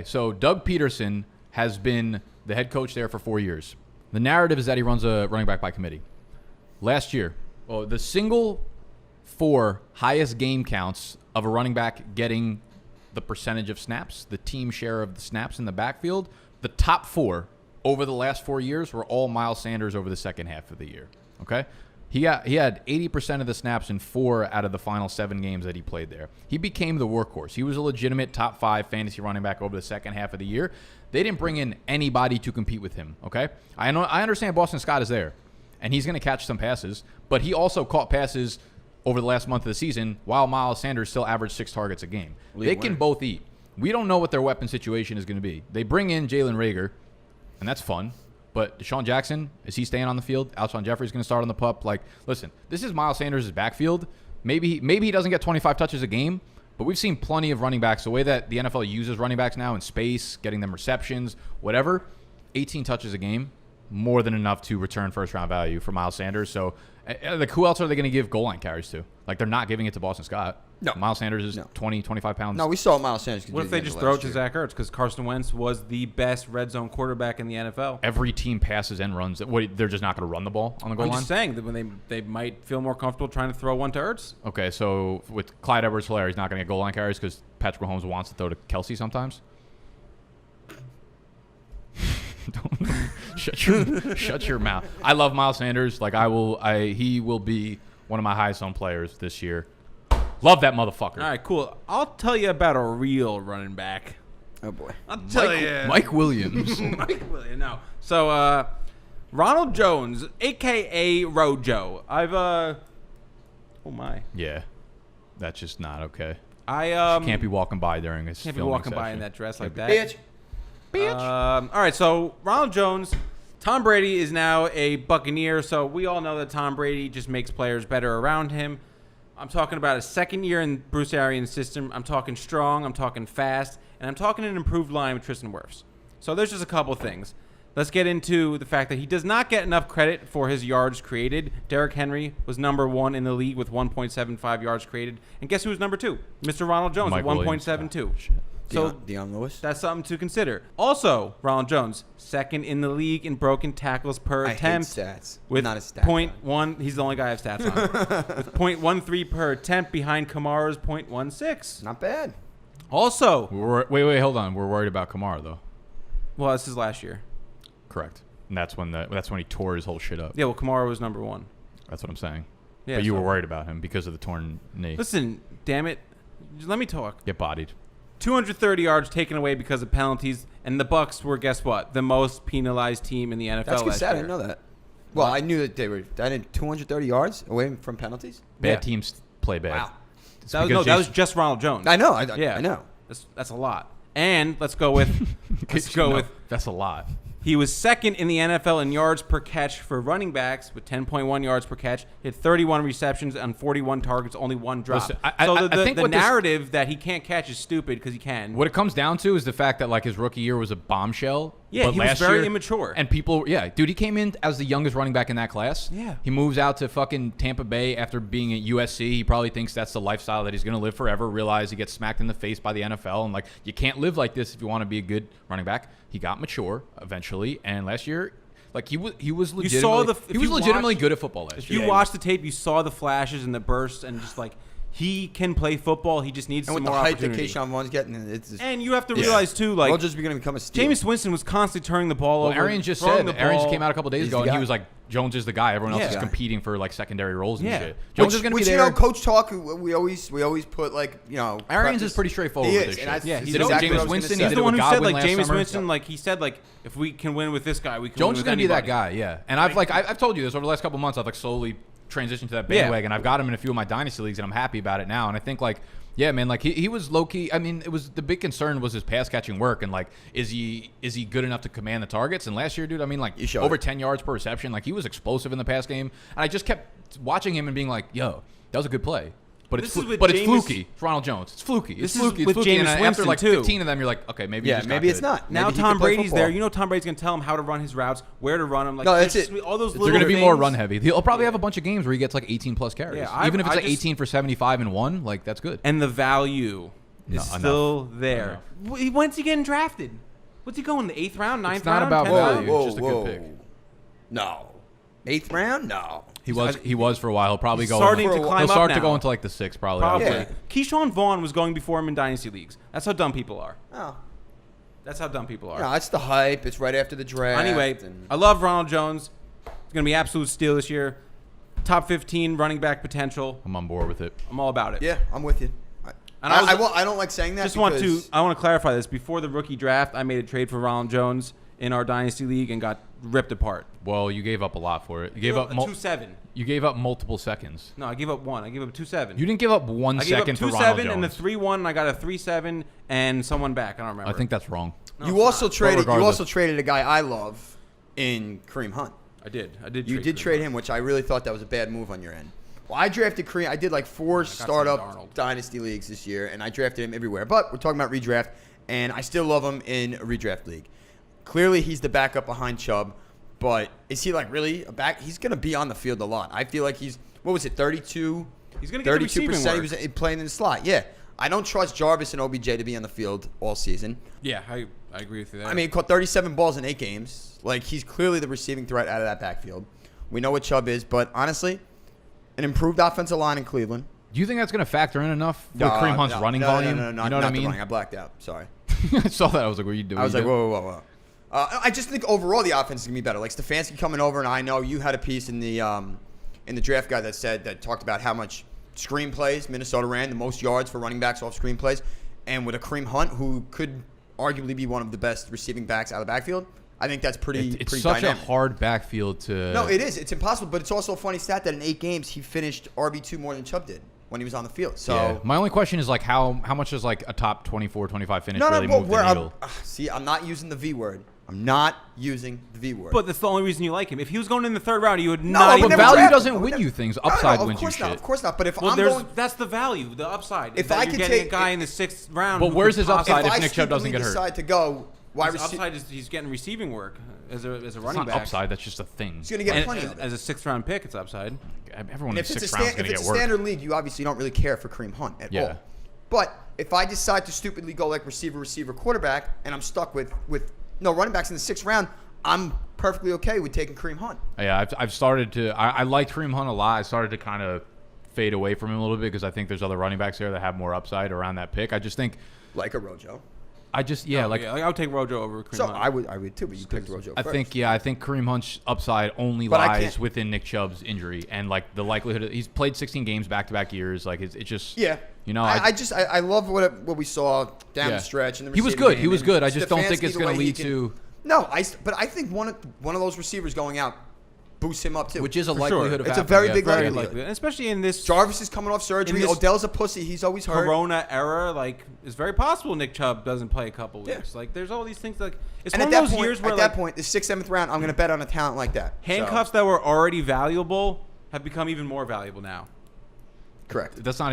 So Doug Peterson has been the head coach there for 4 years. The narrative is that he runs a running back by committee. Last year, the single 4 highest game counts of a running back getting the percentage of snaps, the team share of the snaps in the backfield, the top 4 over the last 4 years were all Miles Sanders over the second half of the year. Okay? He had 80% of the snaps in 4 out of the final 7 games that he played there. He became the workhorse. He was a legitimate top 5 fantasy running back over the second half of the year. They didn't bring in anybody to compete with him, okay? I understand Boston Scott is there, and he's going to catch some passes, but he also caught passes over the last month of the season while Miles Sanders still averaged 6 targets a game. They can both eat. We don't know what their weapon situation is going to be. They bring in Jalen Reagor, and that's fun. But Deshaun Jackson, is he staying on the field? Alshon Jeffrey's going to start on the pup. Like, listen, this is Miles Sanders' backfield. Maybe he doesn't get 25 touches a game, but we've seen plenty of running backs. The way that the NFL uses running backs now in space, getting them receptions, whatever, 18 touches a game, more than enough to return first-round value for Miles Sanders. So, like, who else are they going to give goal line carries to? Like, they're not giving it to Boston Scott. No. Miles Sanders is 20, 25 pounds. No, we saw Miles Sanders. What if they just throw it to Zach Ertz? Because Carson Wentz was the best red zone quarterback in the NFL. Every team passes and runs. They're just not going to run the ball on the goal line? I'm just saying that when they might feel more comfortable trying to throw one to Ertz. Okay, so with Clyde Edwards-Helaire, he's not going to get goal line carries because Patrick Mahomes wants to throw to Kelsey sometimes? Shut your mouth. I love Miles Sanders. Like, he will be one of my highest owned players this year. Love that motherfucker. All right, cool. I'll tell you about a real running back. Oh boy. I'll tell you. Mike Williams. Mike Williams. No. So Ronald Jones, aka Rojo. Oh my. Yeah. That's just not okay. I can't be walking by during his can't be filming walking by session. in that dress like that. Bitch. All right, so Ronald Jones, Tom Brady is now a Buccaneer, so we all know that Tom Brady just makes players better around him. I'm talking about a second year in Bruce Arians' system. I'm talking strong, I'm talking fast, and I'm talking an improved line with Tristan Wirfs. So there's just a couple things. Let's get into the fact that he does not get enough credit for his yards created. Derrick Henry was number 1 in the league with 1.75 yards created. And guess who was number 2? Mr. Ronald Jones with 1.72. So Deion Lewis. That's something to consider. Also, Ronald Jones, second in the league in broken tackles per attempt. I hate stats. With not a stat. 0.1, he's the only guy I have stats on. With 0.13 per attempt behind Kamara's 0.16. Not bad. Also, wait, hold on. We're worried about Kamara though. Well, this is last year. Correct. And that's when he tore his whole shit up. Yeah, well, Kamara was number 1. That's what I'm saying. Yeah, but you were worried about him because of the torn knee. Listen, damn it. Let me talk. Get bodied. 230 yards taken away because of penalties, and the Bucs were, guess what, the most penalized team in the NFL That's good last stat. year. I didn't know that. Well, I knew that they were 230 yards away from penalties. Bad teams play bad. Wow. That was just Ronald Jones. I know. I know. That's a lot. And let's go with that's a lot. He was second in the NFL in yards per catch for running backs with 10.1 yards per catch. He had 31 receptions on 41 targets, only 1 drop. Listen, I think the what narrative that he can't catch is stupid because he can. What it comes down to is the fact that like his rookie year was a bombshell. Yeah, but he was very immature. And people, dude, he came in as the youngest running back in that class. Yeah. He moves out to fucking Tampa Bay after being at USC. He probably thinks that's the lifestyle that he's going to live forever. Realize he gets smacked in the face by the NFL. And like, you can't live like this if you want to be a good running back. He got mature eventually. And last year, like he was legitimately good at football last year. If you watch the tape, you saw the flashes and the bursts and just like, he can play football. He just needs some more opportunity. And with the height that Keyshawn Vaughn's getting, and you have to realize too, like, we're just going to become a steal. Jameis Winston was constantly turning the ball over. Arians just said. Arians came out a couple days ago, and he was like, "Jones is the guy. Everyone else is competing for like secondary roles and shit." Jones is going to be there. You know, Coach Talk. We always put like Arians is pretty straightforward with this shit. Yeah, he's Jameis Winston. He's the one who said like Jameis Winston. Like he said, like if we can win with this guy, we can. Jones is going to be that guy. Yeah, and I've told you this over the last couple months. I've like slowly transitioned to that bandwagon. I've got him in a few of my dynasty leagues, and I'm happy about it now. And I think like, yeah, man, like he was low key. I mean, it was the big concern was his pass catching work, and like, is he good enough to command the targets? And last year, dude, I mean, like over 10 yards per reception, like he was explosive in the pass game, and I just kept watching him and being like, yo, that was a good play. But it's fluky. It's Ronald Jones. It's fluky. It's fluky. With Jameis and after Winston like too. 15 of them, you're like, okay, maybe. Maybe it's not. Now Tom Brady's there. You know Tom Brady's gonna tell him how to run his routes, where to run them. Like, no, that's it. All those. They're gonna be more run heavy. He'll probably have a bunch of games where he gets like 18 plus carries. Yeah, even if it's like 18 for 75 and 1, like that's good. And the value is still there. When's he getting drafted? What's he going? The 8th round, 9th round? It's not about value. It's just a good pick. No, 8th round? No. He was for a while. He'll probably go. Starting to climb up He'll start now. to go into like the 6th probably. Yeah. Keyshawn Vaughn was going before him in dynasty leagues. That's how dumb people are. Oh. That's how dumb people are. No, it's the hype. It's right after the draft. Anyway, I love Ronald Jones. He's going to be absolute steal this year. Top 15 running back potential. I'm on board with it. I'm all about it. Yeah, I'm with you. I don't like saying that. I want to clarify this. Before the rookie draft, I made a trade for Ronald Jones in our dynasty league and got ripped apart. Well, you gave up a lot for it. You gave up 2-7. You gave up multiple seconds. No, I gave up 1. I gave up 2-7. You didn't give up 1 second for Ronald Jones. I gave up 2-7 and a 3-1, and I got a 3-7 and someone back. I don't remember. I think that's wrong. No, you also traded a guy I love in Kareem Hunt. I did. You did trade him, which I really thought that was a bad move on your end. Well, I drafted Kareem. I did like 4 startup dynasty leagues this year, and I drafted him everywhere. But we're talking about redraft, and I still love him in a redraft league. Clearly, he's the backup behind Chubb, but is he like really a back? He's going to be on the field a lot. I feel like he's 32? He's going to get the receiving work. 32% he was playing in the slot. Yeah. I don't trust Jarvis and OBJ to be on the field all season. Yeah, I agree with you there. I mean, he caught 37 balls in 8 games. Like, he's clearly the receiving threat out of that backfield. We know what Chubb is, but honestly, an improved offensive line in Cleveland. Do you think that's going to factor in enough with Kareem Hunt's running volume? No, you know what I mean? I blacked out. Sorry. I saw that. I was like, what are you doing? I was like, whoa. I just think overall the offense is going to be better. Like, Stefanski coming over, and I know you had a piece in the draft guide that talked about how much screenplays Minnesota ran, the most yards for running backs off screenplays. And with a Kareem Hunt, who could arguably be one of the best receiving backs out of the backfield, I think that's pretty It's pretty such dynamic. a hard backfield to... No, it is. It's impossible, but it's also a funny stat that in 8 games he finished RB2 more than Chubb did when he was on the field. So yeah. My only question is, like, how much does, like, a top 24, 25 finish really move the needle? See, I'm not using the V word. I'm not using the V word. But that's the only reason you like him. If he was going in the third round, you would No, not but even. But never value draft doesn't him. win you things. Upside wins you shit. Of course not. But if Well, I'm going, that's the value, the upside. If that I you're can getting take- a guy in the 6th round. But who where's could his upside possibly- if Nick Chubb doesn't get hurt? decide to go wide His receiver, upside is he's getting receiving work as a It's running not back. upside. That's just a thing. he's going to get And plenty of it. as a 6th round pick, it's upside. Everyone in And if the it's 6th a round is going to if it's get a work. standard league, you obviously don't really care for Kareem Hunt at all. But if I decide to stupidly go like receiver, quarterback, and I'm stuck with no running backs in the 6th round, I'm perfectly okay with taking Kareem Hunt. Yeah, I've started to. I liked Kareem Hunt a lot. I started to kind of fade away from him a little bit because I think there's other running backs there that have more upside around that pick. I just think, like a Rojo. I would take Rojo over Kareem So Hunt. I would too, but you picked Rojo I first. think Kareem Hunt's upside only But I lies can't- within Nick Chubb's injury and like the likelihood of, he's played 16 games back-to-back years. Like it's just you know I love what we saw down Yeah. the stretch. In the He was receiving good. game, He was and good. I just don't think Stefanski, it's the going to way he lead can- to No, but I think one of those receivers going out boosts him up too. which is a For likelihood sure. of It's a happening. very Yeah, big Very likelihood. likely, and especially in this Jarvis is coming off surgery. this Odell's a pussy. He's always hurt. Corona era. Like, it's very possible Nick Chubb doesn't play a couple Yeah. weeks. Like, there's all these things. Like, it's And one at of that those years point, where at like, that point, the 6th, 7th round, I'm going to bet on a talent like that. handcuffs that were already valuable have become even more valuable now. Correct. That's not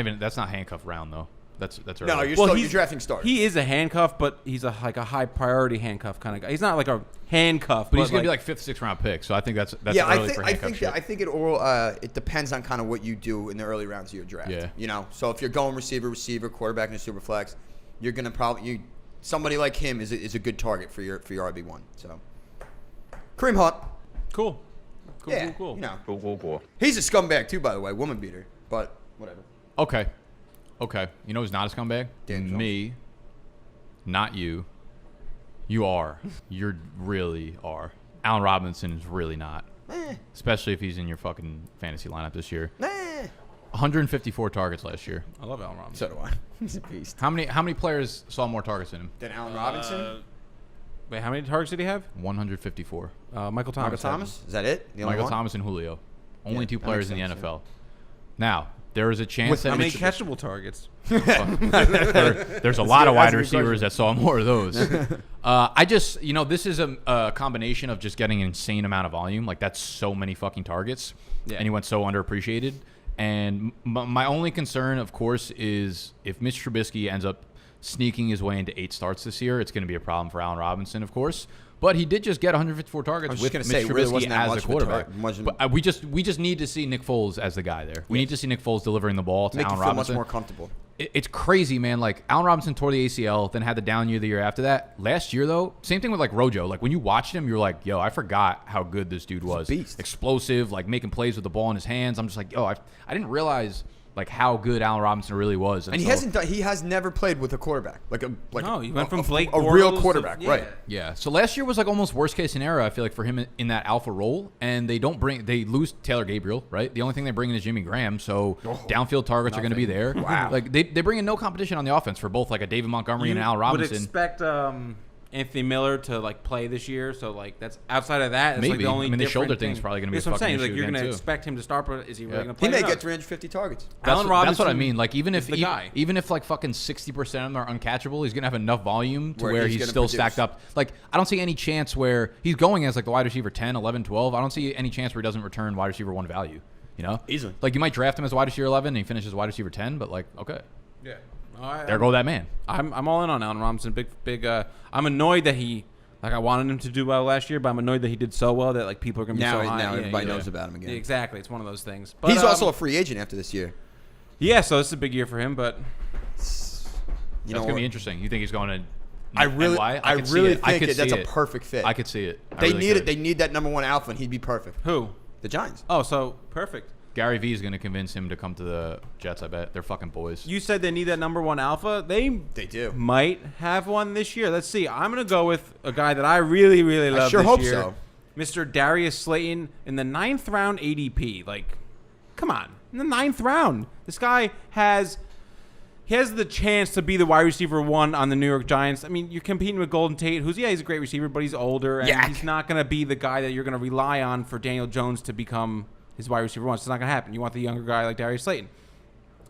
handcuff round though. That's early. No, you're drafting stars. He is a handcuff, but he's a high priority handcuff kind of guy. He's not like a handcuff, but he's going to be like 5th, 6th round pick. So I think that's yeah, early for handcuff shit. I think it depends on kind of what you do in the early rounds of your draft. Yeah. You know, so if you're going receiver, quarterback, and a super flex, you're gonna probably somebody like him is a good target for your RB1. So Kareem Hunt, cool. You know, cool. He's a scumbag too, by the way, woman beater. But whatever. Okay. You know who's not a scumbag? Dan Jones. Me. Not you. You are. You really are. Allen Robinson is really not. Especially if he's in your fucking fantasy lineup this year. 154 targets last year. I love Allen Robinson. So do I. He's a beast. How many players saw more targets than him? Then Allen Robinson. Wait, how many targets did he have? 154. Michael Thomas. Michael Thomas? Is that it? The only Michael one? Thomas and Julio. Only two that players in makes the sense, NFL. Now, there is a chance With that how many Mitch- catchable targets? there's a lot of wide that's a good receivers question. that saw more of those. I just, this is a combination of just getting an insane amount of volume. Like, that's so many fucking targets. Yeah. And he went so underappreciated. And my only concern, of course, is if Mitch Trubisky ends up sneaking his way into 8 starts this year, it's going to be a problem for Allen Robinson, of course. But he did just get 154 targets with Mitch Trubisky as a quarterback. But we just need to see Nick Foles as the guy there. We need to see Nick Foles delivering the ball to Make Allen you feel Robinson. much more comfortable. It's crazy, man. Like, Allen Robinson tore the ACL, then had the down year the year after that. Last year, though, same thing with, like, Rojo. Like, when you watched him, you're like, yo, I forgot how good this dude was. He's a beast. Explosive, like, making plays with the ball in his hands. I'm just like, yo, I didn't realize, like, how good Allen Robinson really was. And he has never played with a quarterback. No, he went from Blake a real Bortles to- quarterback, yeah. right. Yeah. So last year was like almost worst case scenario, I feel like, for him in that alpha role. And they lose Taylor Gabriel, right? The only thing they bring in is Jimmy Graham. So downfield targets are going to be there. Wow. Like, they bring in no competition on the offense for both, like, a David Montgomery and Allen Robinson. Would expect Anthony Miller to like play this year, so like that's outside of that. It's Maybe. like the only I mean, the shoulder different thing's thing. probably gonna be That's a what I'm fucking saying. Like issue you're again, gonna too. expect him to start, but is he really gonna play? He may or not? get 350 targets. Allen Robinson. That's what I mean. Like, even if is the guy. even if like fucking 60% of them are uncatchable, he's gonna have enough volume to Where where he's he's gonna still produce. stacked up. Like, I don't see any chance where he's going as like the wide receiver 10, 11, 12. I don't see any chance where he doesn't return wide receiver 1 value. You know, Easily. Like, you might draft him as wide receiver 11 and he finishes wide receiver 10, but like, okay, Yeah. there go that man. I'm all in on Allen Robinson. Big. I'm annoyed that he. Like, I wanted him to do well last year, but I'm annoyed that he did so well that like people are gonna be so high. Now Yeah, everybody yeah. knows about him again. Yeah, exactly. It's one of those things. But, He's also a free agent after this year. Yeah, so this is a big year for him. But That's gonna be interesting. You think he's going to? I really think that's a perfect fit. I could see it. They need it. They need that number 1 alpha, and he'd be perfect. who? The Giants. Oh, so perfect. Gary Vee is going to convince him to come to the Jets. I bet they're fucking boys. You said they need that number 1 alpha. They do. Might have one this year. Let's see. I'm gonna go with a guy that I really love. I sure this hope year. so. Mr. Darius Slayton in the 9th round ADP. Like, come on, in the 9th round, this guy has the chance to be the wide receiver 1 on the New York Giants. I mean, you're competing with Golden Tate, he's a great receiver, but he's older, and he's not going to be the guy that you're going to rely on for Daniel Jones to become his wide receiver 1. So it's not going to happen. You want the younger guy like Darius Slayton.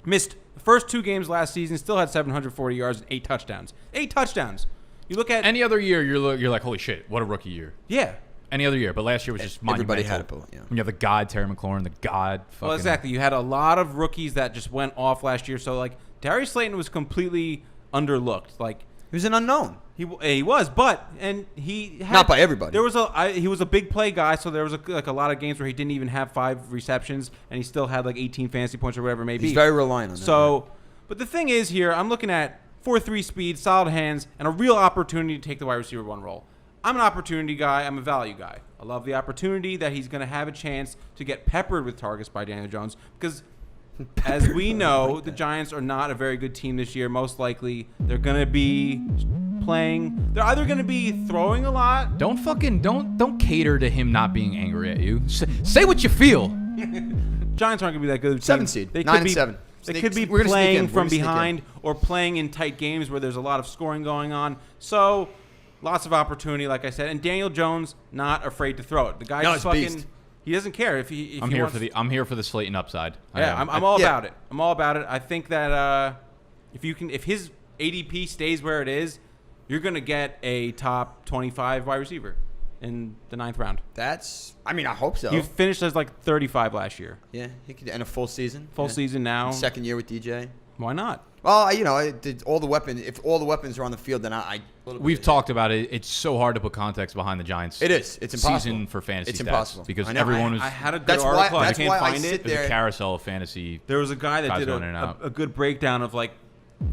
Missed the first 2 games last season, still had 740 yards and 8 touchdowns. 8 touchdowns. You look at any other year, you're like, holy shit, what a rookie year. Yeah. Any other year, but last year was just monumental. Everybody had a bullet, yeah. When you have the god Terry McLaurin, the god fucking... Well, exactly. You had a lot of rookies that just went off last year. So, like, Darius Slayton was completely underlooked. Like, he was an unknown. He was, but he had, not by everybody. There was he was a big play guy, so there was a lot of games where he didn't even have 5 receptions, and he still had like 18 fantasy points or whatever it may be. He's very reliant on that. So, but the thing is here, I'm looking at 4.3 speed, solid hands, and a real opportunity to take the wide receiver 1 role. I'm an opportunity guy. I'm a value guy. I love the opportunity that he's going to have a chance to get peppered with targets by Daniel Jones because, as we know, the Giants are not a very good team this year. Most likely, they're going to be playing. They're either going to be throwing a lot. Don't cater to him not being angry at you. Say what you feel. Giants aren't going to be that good. 7 seed. They 9 could be, and 7. They could be playing from behind or playing in tight games where there's a lot of scoring going on. So, lots of opportunity, like I said. And Daniel Jones, not afraid to throw it. The guy just fucking... Beast. He doesn't care if he. I'm here for the Slayton upside. Yeah, I'm all about it. I'm all about it. I think that if his ADP stays where it is, you're gonna get a top 25 wide receiver in the 9th round. I hope so. He finished as like 35 last year. Yeah, he could end a full season. Full season now. Second year with DJ. Why not? Well, all the weapons. If all the weapons are on the field, then we've talked about it. It's so hard to put context behind the Giants. It is. It's impossible. Season for fantasy. It's stats impossible because everyone was. I had a good article. I can't find it. There's a carousel of fantasy. There was a guy that did a good breakdown of like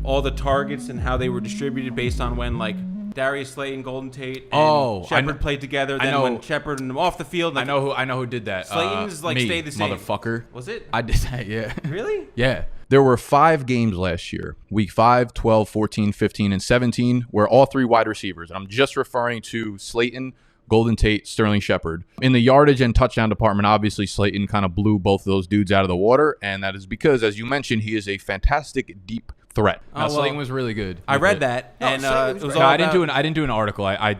all the targets and how they were distributed based on when like Darius Slayton, Golden Tate, and Shepard played together. Then when Shepard and them off the field, like, I know who did that. Slayton's stayed the same. Motherfucker. Was it? I did that. Yeah. Really? Yeah. There were 5 games last year, week 5, 12, 14, 15, and 17, where all 3 wide receivers, and I'm just referring to Slayton, Golden Tate, Sterling Shepard. In the yardage and touchdown department, obviously Slayton kind of blew both of those dudes out of the water, and that is because, as you mentioned, he is a fantastic deep threat. Now, Slayton was really good. I read that, and it was all I didn't do an article. I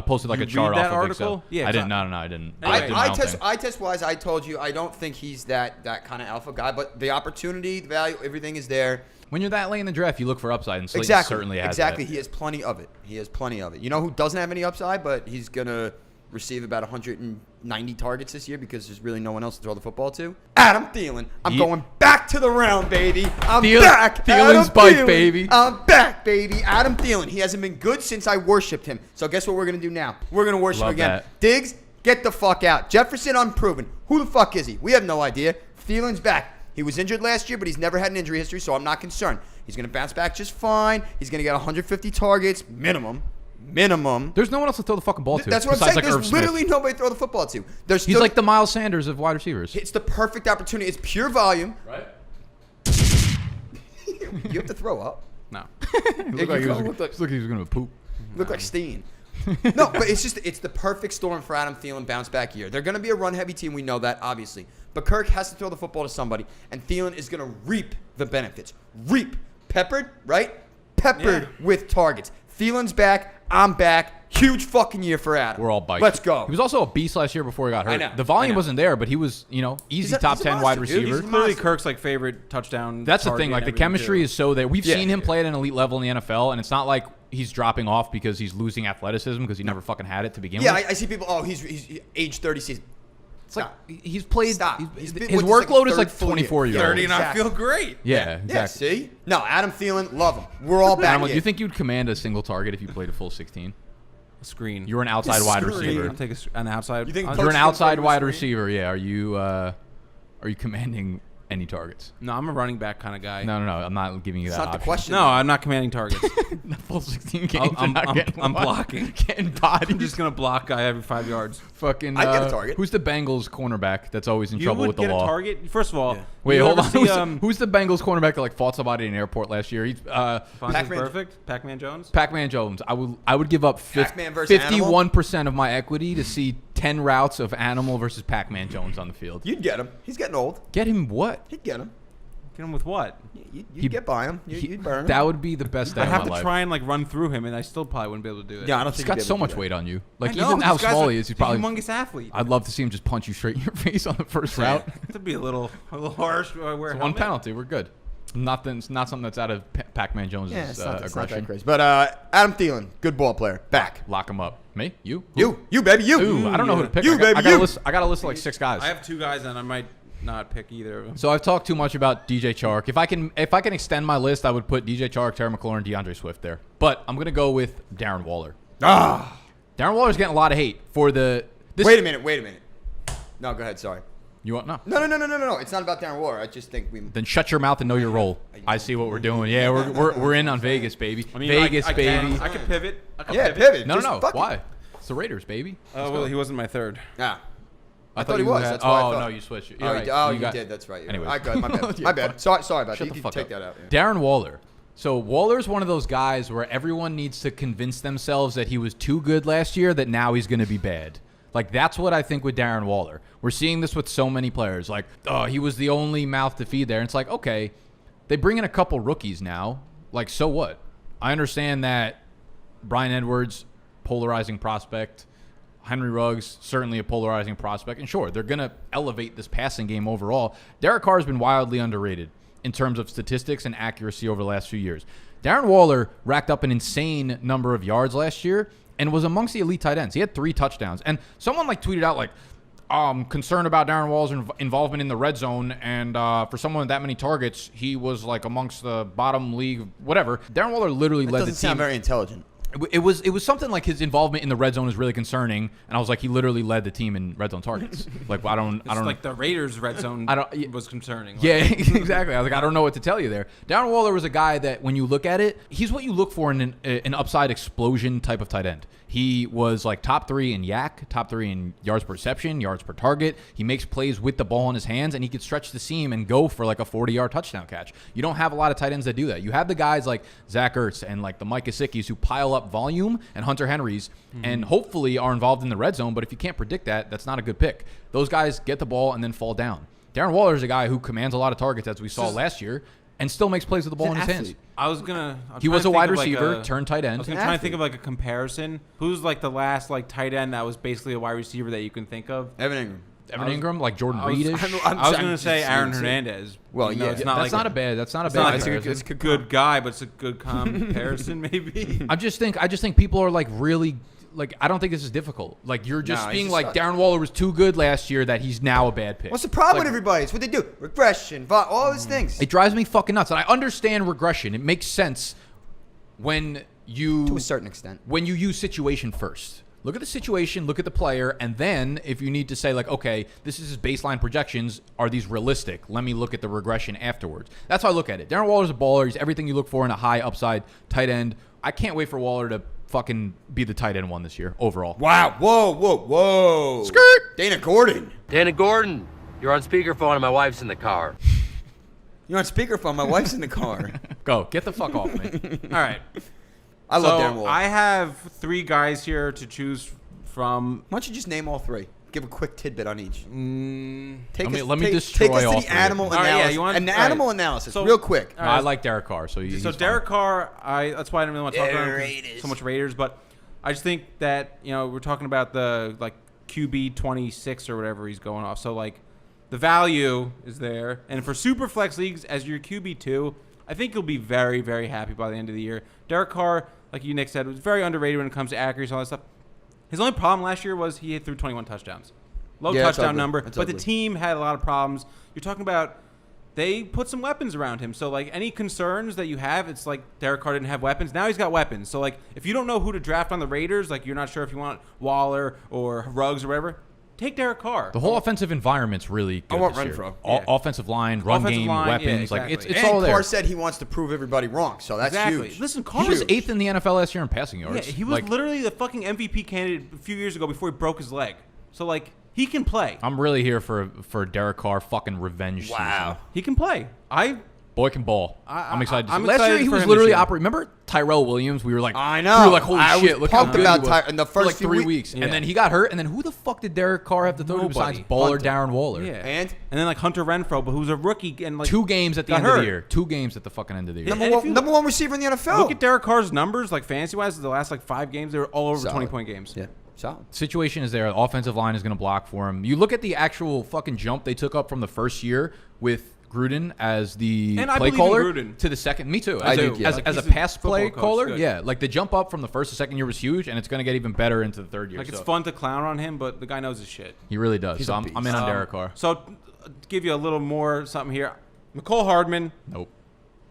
posted like a chart off that of article? Excel. Yeah, I didn't. No, I didn't. I test wise. I told you I don't think he's that kind of alpha guy, but the opportunity, the value, everything is there. When you're that late in the draft, you look for upside, and Slayton certainly has that. He has plenty of it. You know who doesn't have any upside, but he's gonna receive about 190 targets this year because there's really no one else to throw the football to. Adam Thielen. I'm going back to the round, baby. I'm back. Thielen's bike, baby. I'm back, baby. Adam Thielen. He hasn't been good since I worshipped him. So guess what we're going to do now? We're going to worship him again. Diggs, get the fuck out. Jefferson, unproven. Who the fuck is he? We have no idea. Thielen's back. He was injured last year, but he's never had an injury history, so I'm not concerned. He's going to bounce back just fine. He's going to get 150 targets, minimum. There's no one else to throw the fucking ball to. That's what I'm saying. Like There's literally nobody to throw the football to. He's like the Miles Sanders of wide receivers. It's the perfect opportunity. It's pure volume. Right. You have to throw up. No. Look like he was going to poop. Look like Steen. No, but it's the perfect storm for Adam Thielen bounce back year. They're going to be a run heavy team. We know that, obviously. But Kirk has to throw the football to somebody, and Thielen is going to reap the benefits. Peppered, right? Peppered with targets. Thielen's back. I'm back. Huge fucking year for Adam. We're all biked. Let's go. He was also a beast last year before he got hurt. I know. The volume wasn't there, but he was, easy top 10 wide receiver. He's clearly Kirk's favorite touchdown. That's the thing. Like the chemistry is so there. We've seen him play at an elite level in the NFL, and it's not like he's dropping off because he's losing athleticism because he never fucking had it to begin with. Yeah, I see people. Oh, he's age 30 season. It's like he's played. Stop. His workload is like 24 years old. 30 and I feel great. Yeah, exactly. Yeah, see? No, Adam Thielen, love him. We're all back. Do you think you'd command a single target if you played a full 16? A screen. You're an outside wide receiver. I'll take an outside. You're an outside wide receiver. Yeah. Are you commanding any targets? No, I'm a running back kind of guy. No. I'm not giving you that option. That's not the question. No, I'm not commanding targets. The full 16 games. I'm blocking. Getting bodied. I'm just gonna block guy every 5 yards. Fucking. I'd get a target. Who's the Bengals cornerback that's always in trouble with the law? You would get a target. First of all, wait, hold on. Who's the Bengals cornerback that fought somebody in an airport last year? He's perfect. Pac-Man Jones. Pac-Man Jones. I would give up 51% of my equity to see 10 routes of Animal versus Pac-Man Jones on the field. You'd get him. He's getting old. Get him what? He'd get him. Get him with what? You'd get by him. You'd burn him. That would be the best day I'd of my have to life. try and run through him, and I still probably wouldn't be able to do it. Yeah, I don't He's think got so much weight on you. Like I know, even how this guy's small he is, he's probably a humongous athlete. I'd love to see him just punch you straight in your face on the first route. That'd be a little harsh. It's one penalty. We're good. It's not something that's out of Pac-Man Jones' it's not aggression. that crazy. But Adam Thielen, good ball player, back. Lock him up. Me? You? You, baby, you. Ooh, I don't know who to pick. You, I got baby, a list. I got a list of like 6 guys. I have 2 guys, and I might not pick either of them. So I've talked too much about DJ Chark. If I can extend my list, I would put DJ Chark, Terry McLaurin, DeAndre Swift there. But I'm gonna go with Darren Waller. Darren Waller's getting a lot of hate for the. Wait a minute. No, go ahead. Sorry. You want no? No. It's not about Darren Waller. I just think we. Then shut your mouth and know your role. I see what we're doing. Yeah, we're in on Vegas, baby. I mean, Vegas, I baby. I can pivot. Pivot. No. Fuck it. Why? It's the Raiders, baby. Oh, well, he wasn't my third. Yeah. I thought he you was. had- That's why I oh thought. no, you switched. Oh, Right. you did. That's right. Anyways. My bad. My bad. Sorry about that. Shut You the can fuck take up. that out. Yeah. Darren Waller. So Waller's one of those guys where everyone needs to convince themselves that he was too good last year, that now he's going to be bad. Like, that's what I think with Darren Waller. We're seeing this with so many players. Like, oh, he was the only mouth to feed there. And it's like, okay, they bring in a couple rookies now. Like, so what? I understand that Brian Edwards, polarizing prospect. Henry Ruggs, certainly a polarizing prospect. And sure, they're going to elevate this passing game overall. Derek Carr has been wildly underrated in terms of statistics and accuracy over the last few years. Darren Waller racked up an insane number of yards last year and was amongst the elite tight ends. He had 3 touchdowns. And someone like tweeted out like, concerned about Darren Waller's involvement in the red zone, and for someone with that many targets, he was like amongst the bottom league, whatever. Darren Waller literally led the team. Doesn't sound very intelligent. It was something like his involvement in the red zone is really concerning, and I was like, he literally led the team in red zone targets. Like, I don't like the Raiders' red zone was concerning. Like. Yeah, exactly. I was like, I don't know what to tell you there. Darren Waller was a guy that when you look at it, he's what you look for in an upside explosion type of tight end. He was like top 3 in yak, top 3 in yards per reception, yards per target. He makes plays with the ball in his hands, and he could stretch the seam and go for like a 40-yard touchdown catch. You don't have a lot of tight ends that do that. You have the guys like Zach Ertz and like the Mike Gesicki's who pile up volume, and Hunter Henry's, and hopefully are involved in the red zone. But if you can't predict that, that's not a good pick. Those guys get the ball and then fall down. Darren Waller is a guy who commands a lot of targets, as we saw last year, and still makes plays with the ball in his hands. He was a wide receiver turned tight end. I was trying to think of like a comparison. Who's like the last like tight end that was basically a wide receiver that you can think of? Evan Ingram, like Jordan Reed-ish. I was going to say Aaron Hernandez. Well, yeah, it's not that's like not a bad. That's not a it's bad. not comparison. it's a good guy, but it's a good comparison maybe. I just think people are like really. Like, I don't think this is difficult. Like, you're just being like, Darren Waller was too good last year that he's now a bad pick. What's the problem with everybody? It's what they do. Regression, all these things. It drives me fucking nuts. And I understand regression. It makes sense when you... To a certain extent. When you use situation first. Look at the situation, look at the player, and then if you need to say, like, okay, this is his baseline projections. Are these realistic? Let me look at the regression afterwards. That's how I look at it. Darren Waller's a baller. He's everything you look for in a high upside tight end. I can't wait for Waller to fucking be the tight end one this year overall. Wow. Whoa. Skirt. Dana Gordon, you're on speakerphone and my wife's in the car. You're on speakerphone. My wife's in the car. Go. Get the fuck off me. All right. I love Darren Waller. I have 3 guys here to choose from. Why don't you just name all 3? Give a quick tidbit on each. Let me destroy take us all to the animal analysis. Animal analysis, real quick. I like Derek Carr, so he's Derek Carr. That's why I didn't really want to talk about him so much Raiders, but I just think that we're talking about the like QB 26 or whatever he's going off. So like the value is there, and for super flex leagues as your QB 2, I think you'll be very very happy by the end of the year. Derek Carr, like you Nick said, was very underrated when it comes to accuracy and all that stuff. His only problem last year was he threw 21 touchdowns. Low touchdown number, but the team had a lot of problems. You're talking about they put some weapons around him. So, like, any concerns that you have, it's like Derek Carr didn't have weapons. Now he's got weapons. So, like, if you don't know who to draft on the Raiders, like, you're not sure if you want Waller or Ruggs or whatever, take Derek Carr. The whole offensive environment's really good. I want this year. Renfro. Offensive line, run game, weapons. Exactly. Like, it's and all there. Carr said he wants to prove everybody wrong, so that's huge. Listen, Carr He was 8th in the NFL last year in passing yards. Yeah, he was literally the fucking MVP candidate a few years ago before he broke his leg. So, like, he can play. I'm really here for Derek Carr fucking revenge season. He can play. Boy can ball. I'm excited to see. I'm Last year excited he for was him literally this year. operating. Remember Tyrell Williams? We were like, I know. We were like, holy I shit, was look how pumped good about he was in the for first like few 3 weeks. Yeah. And then he got hurt. And then who the fuck did Derek Carr have to throw to besides baller Darren Waller? Yeah. And then like Hunter Renfro, but who's a rookie and like 2 games at the got end of the hurt. year. 2 games at the fucking end of the year. number one receiver in the NFL. Look at Derek Carr's numbers, like fantasy-wise, the last like 5 games, they were all over Solid. 20-point games. Yeah. Solid. Situation is there. The offensive line is going to block for him. You look at the actual fucking jump they took up from the first year with Gruden as the And I play believe in caller Gruden. to the second. Me too. I As, do, a, yeah. as a He's a pass play football coach, caller, good. yeah. Like the jump up from the first to second year was huge, and it's going to get even better into the third year. Like, it's so fun to clown on him, but the guy knows his shit. he really does. He's So a I'm beast. in on Derek Carr. So, to give you a little more something here. McCole Hardman, Nope.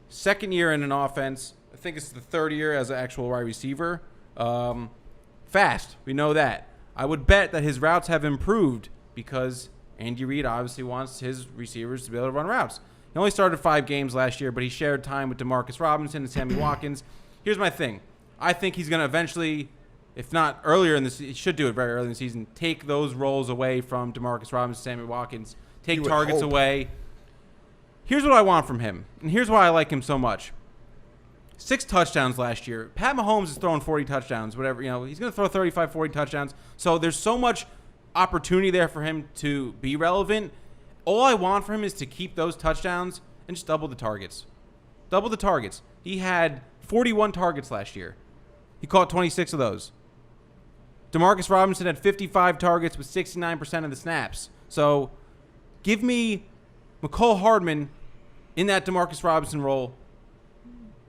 second year in an offense. I think it's the third year as an actual wide receiver. Fast. We know that. I would bet that his routes have improved because Andy Reid obviously wants his receivers to be able to run routes. He only started 5 games last year, but he shared time with Demarcus Robinson and Sammy Watkins. Here's my thing. I think he's going to eventually, if not earlier in this, he should do it very early in the season, take those roles away from Demarcus Robinson, Sammy Watkins, take targets away. Here's what I want from him, and here's why I like him so much. 6 touchdowns last year. Pat Mahomes is throwing 40 touchdowns, whatever. He's going to throw 35, 40 touchdowns. So there's so much opportunity there for him to be relevant. All I want from him is to keep those touchdowns and just double the targets. Double the targets. He had 41 targets last year. He caught 26 of those. Demarcus Robinson had 55 targets with 69% of the snaps. So give me McCole Hardman in that Demarcus Robinson role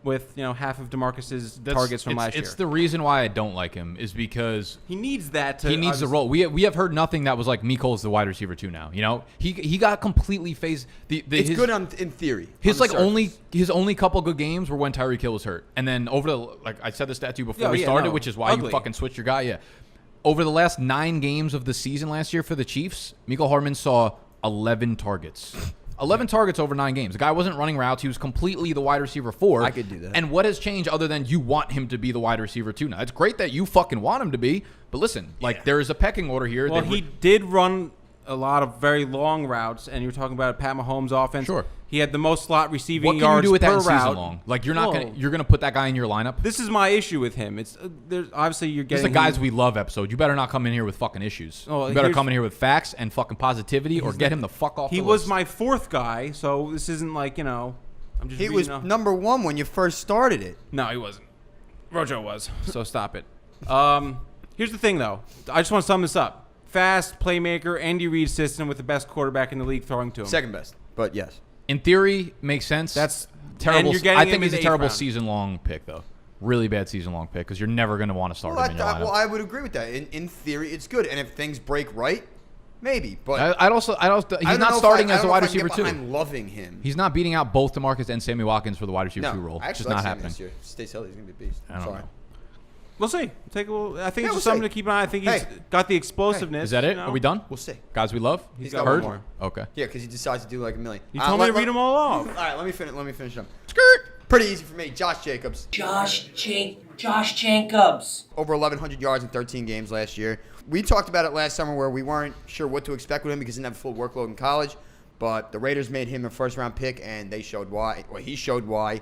with half of Demarcus's targets from last year. It's the reason why I don't like him is because he needs that. He needs the role. We have heard nothing that was like Mecole's the wide receiver too now. He got completely phased. It's good in theory. His only couple good games were when Tyreek Hill was hurt, and then over I said this stat to you before we started, which is why you fucking switched your guy. Yeah, over the last 9 games of the season last year for the Chiefs, Mecole Hardman saw 11 targets. 11 targets over 9 games. The guy wasn't running routes. He was completely the wide receiver 4. I could do that. And what has changed other than you want him to be the wide receiver 2 now? It's great that you fucking want him to be, but listen, there is a pecking order here. Well, he did run a lot of very long routes, and you're talking about Pat Mahomes' offense. Sure. He had the most slot receiving what can yards you do with per that in route. season long? Like you're gonna put that guy in your lineup. This is my issue with him. It's there's obviously you're This getting is the guys we love episode. You better not come in here with fucking issues. Oh, you better come in here with facts and fucking positivity, or get him the fuck off. He was my 4th guy, so this isn't like I'm just. He was number 1 when you first started it. No, he wasn't. Rojo was. So stop it. Here's the thing, though. I just want to sum this up. Fast playmaker, Andy Reid system with the best quarterback in the league throwing to him. Second best, but yes. In theory, makes sense. That's terrible. And you're getting I him think in he's a the terrible 8th round. season-long pick, though. Really bad season-long pick because you're never going to want to start him in your lineup. I would agree with that. In theory, it's good, and if things break right, maybe. But I'd also he's not starting as a wide receiver too. I'm loving him. He's not beating out both DeMarcus and Sammy Watkins for the wide receiver 2 role. It's just not happening. This year. Stays healthy, he's gonna be a beast. I don't know. We'll see. I think it's we'll just something see. to keep an eye on. I think he's got the explosiveness. Is that it? Are we done? We'll see. Guys we love? He's got Heard? one more. Okay. Yeah, because he decides to do like a million. You told me to read them all off. All right, let me finish them. Skirt. Pretty easy for me. Josh Jacobs. Josh Jacobs. Over 1,100 yards in 13 games last year. We talked about it last summer where we weren't sure what to expect with him because he didn't have a full workload in college. But the Raiders made him a first-round pick, and they showed why. Well, he showed why,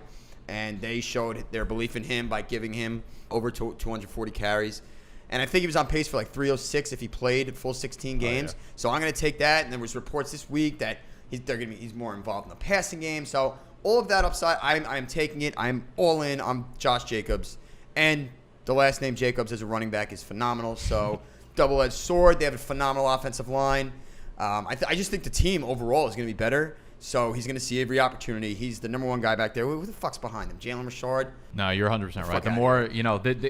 and they showed their belief in him by giving him over 240 carries. And I think he was on pace for like 306 if he played full 16 games. Oh, yeah. So I'm going to take that. And there was reports this week that he's more involved in the passing game. So all of that upside, I'm taking it. I'm all in on Josh Jacobs. And the last name Jacobs as a running back is phenomenal. So double-edged sword. They have a phenomenal offensive line. I just think the team overall is going to be better. So he's going to see every opportunity. He's the number 1 guy back there. Who the fuck's behind him? Jalen Richard? No, you're 100% right. The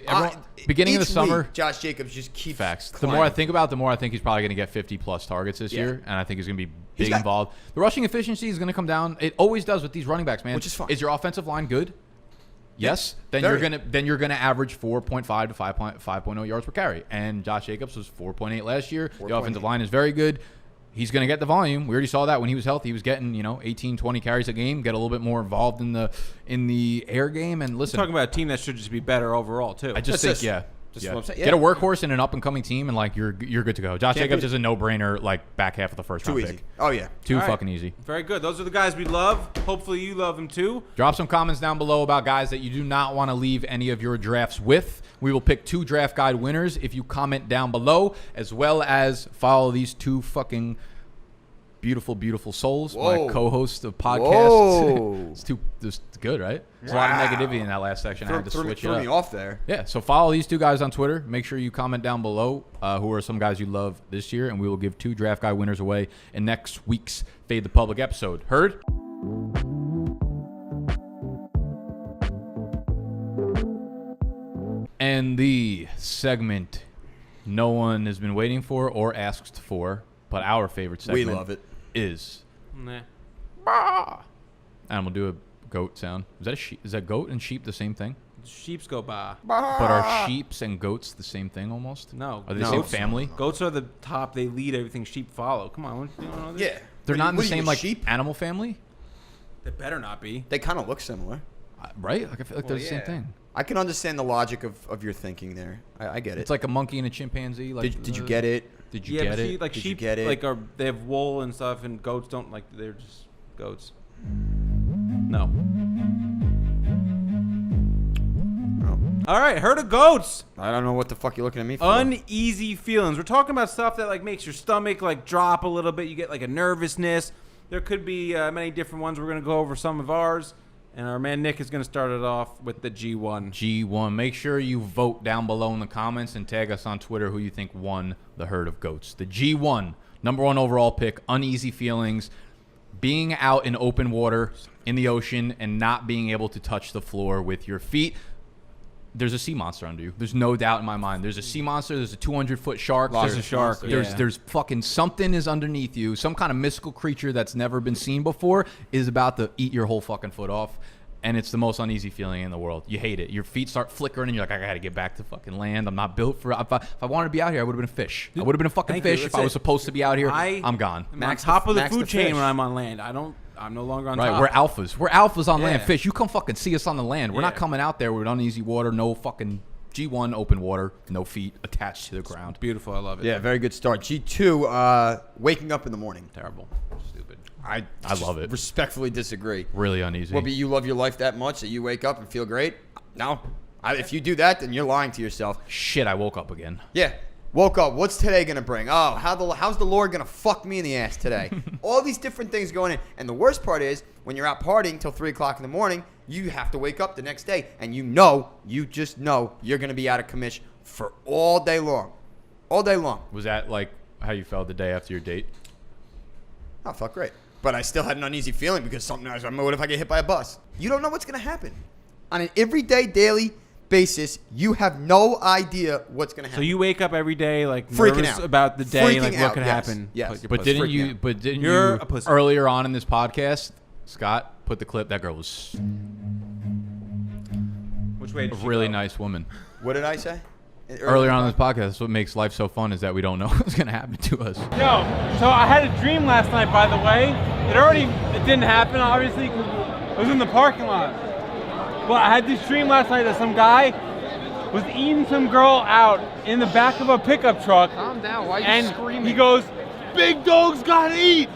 outta more, beginning of the summer. Week, Josh Jacobs just keeps facts. climbing. The more I think about it, the more I think he's probably going to get 50-plus targets this year. And I think he's going to be big involved. The rushing efficiency is going to come down. It always does with these running backs, man. Which is fine. Is your offensive line good? Yes. Then you're gonna average 4.5 to 5.0 yards per carry. And Josh Jacobs was 4.8 last year. The offensive line is very good. He's going to get the volume. We already saw that when he was healthy. He was getting, 18, 20 carries a game, get a little bit more involved in the air game. And listen, We're talking about a team that should just be better overall, too. I just think, yeah. Just what I'm saying. Get a workhorse in an up-and-coming team, and you're good to go. Josh Jacobs is a no-brainer, back half of the first round pick. Oh, yeah. Too All right. fucking easy. Very good. Those are the guys we love. Hopefully you love them, too. Drop some comments down below about guys that you do not want to leave any of your drafts with. We will pick 2 draft guide winners if you comment down below, as well as follow these 2 fucking beautiful, beautiful souls, my co-host of podcasts. It's good, right? There's a lot of negativity in that last section. I had to switch it up. Threw me off there. Yeah, so follow these 2 guys on Twitter. Make sure you comment down below who are some guys you love this year, and we will give 2 draft guide winners away in next week's Fade the Public episode. Heard? And the segment no one has been waiting for or asked for, but our favorite segment. We love it. Is. Nah. Bah! And I'm gonna do a goat sound. Is that a sheep? Is that goat and sheep the same thing? Sheeps go by. But are sheeps and goats the same thing almost? No. Are they the same family? Goats are the top. They lead everything. Sheep follow. Come on. You don't know this? Yeah. They're not in the same like sheep? animal family, They better not be. They kind of look similar. right? Like I feel like they're the same yeah. thing. I can understand the logic of your thinking there. I get it. It's like a monkey and a chimpanzee. Like, Did you get it? Did you Yeah, get but it? see, like Did you sheep, get it? like they have wool and stuff, and goats don't. Like they're just goats. No. All right, herd of goats. I don't know what the fuck you're looking at me for. Uneasy feelings. We're talking about stuff that like makes your stomach like drop a little bit. You get like a nervousness. There could be many different ones. We're gonna go over some of ours, and our man Nick is gonna start it off with the G1. G1. Make sure you vote down below in the comments and tag us on Twitter who you think won the herd of goats. The G1, #1 overall pick, Uneasy Feelings. Being out in open water in the ocean and not being able to touch the floor with your feet. There's a sea monster under you. There's no doubt in my mind. There's a sea monster. There's a 200-foot shark. There's a shark. There's fucking something is underneath you. Some kind of mystical creature that's never been seen before is about to eat your whole fucking foot off. And it's the most uneasy feeling in the world. You hate it. Your feet start flickering, and you're like, I gotta get back to fucking land. I'm not built for it. If I wanted to be out here, I would have been a fish. I would have been a fucking fish if I was supposed to be out here. I'm gone. I'm on top of the food chain when I'm on land. I'm no longer on top. Right, we're alphas. We're alphas on land. Fish, you come fucking see us on the land. We're not coming out there with uneasy water, no fucking G1 open water, no feet attached to the ground. Beautiful. I love it. Yeah, very good start. G2, waking up in the morning. Terrible. Stupid. I love it. Respectfully disagree. Really uneasy. Well, but you love your life that much that you wake up and feel great? No. If you do that, then you're lying to yourself. Shit, I woke up again. Yeah. Woke up. What's today going to bring? Oh, how's the Lord going to fuck me in the ass today? All these different things going in. And the worst part is, when you're out partying till 3 o'clock in the morning, you have to wake up the next day. And you just know you're going to be out of commission for all day long. All day long. Was that like how you felt the day after your date? Oh, felt great. But I still had an uneasy feeling because something else. What if I get hit by a bus? You don't know what's going to happen. On an everyday, daily basis, you have no idea what's going to happen. So you wake up every day like freaking nervous out about the day, freaking like what out, could yes, happen. Yes. But didn't you? But didn't You're you? a pussy. Earlier on in this podcast, Scott put the clip. That girl was Which way? a Did she really go? nice woman. What did I say? Earlier on in this podcast, that's what makes life so fun is that we don't know what's going to happen to us. Yo, so I had a dream last night, by the way. It didn't happen, obviously, because it was in the parking lot. But I had this dream last night that some guy was eating some girl out in the back of a pickup truck. Calm down. Why are you And screaming? he goes, "Big dogs gotta eat,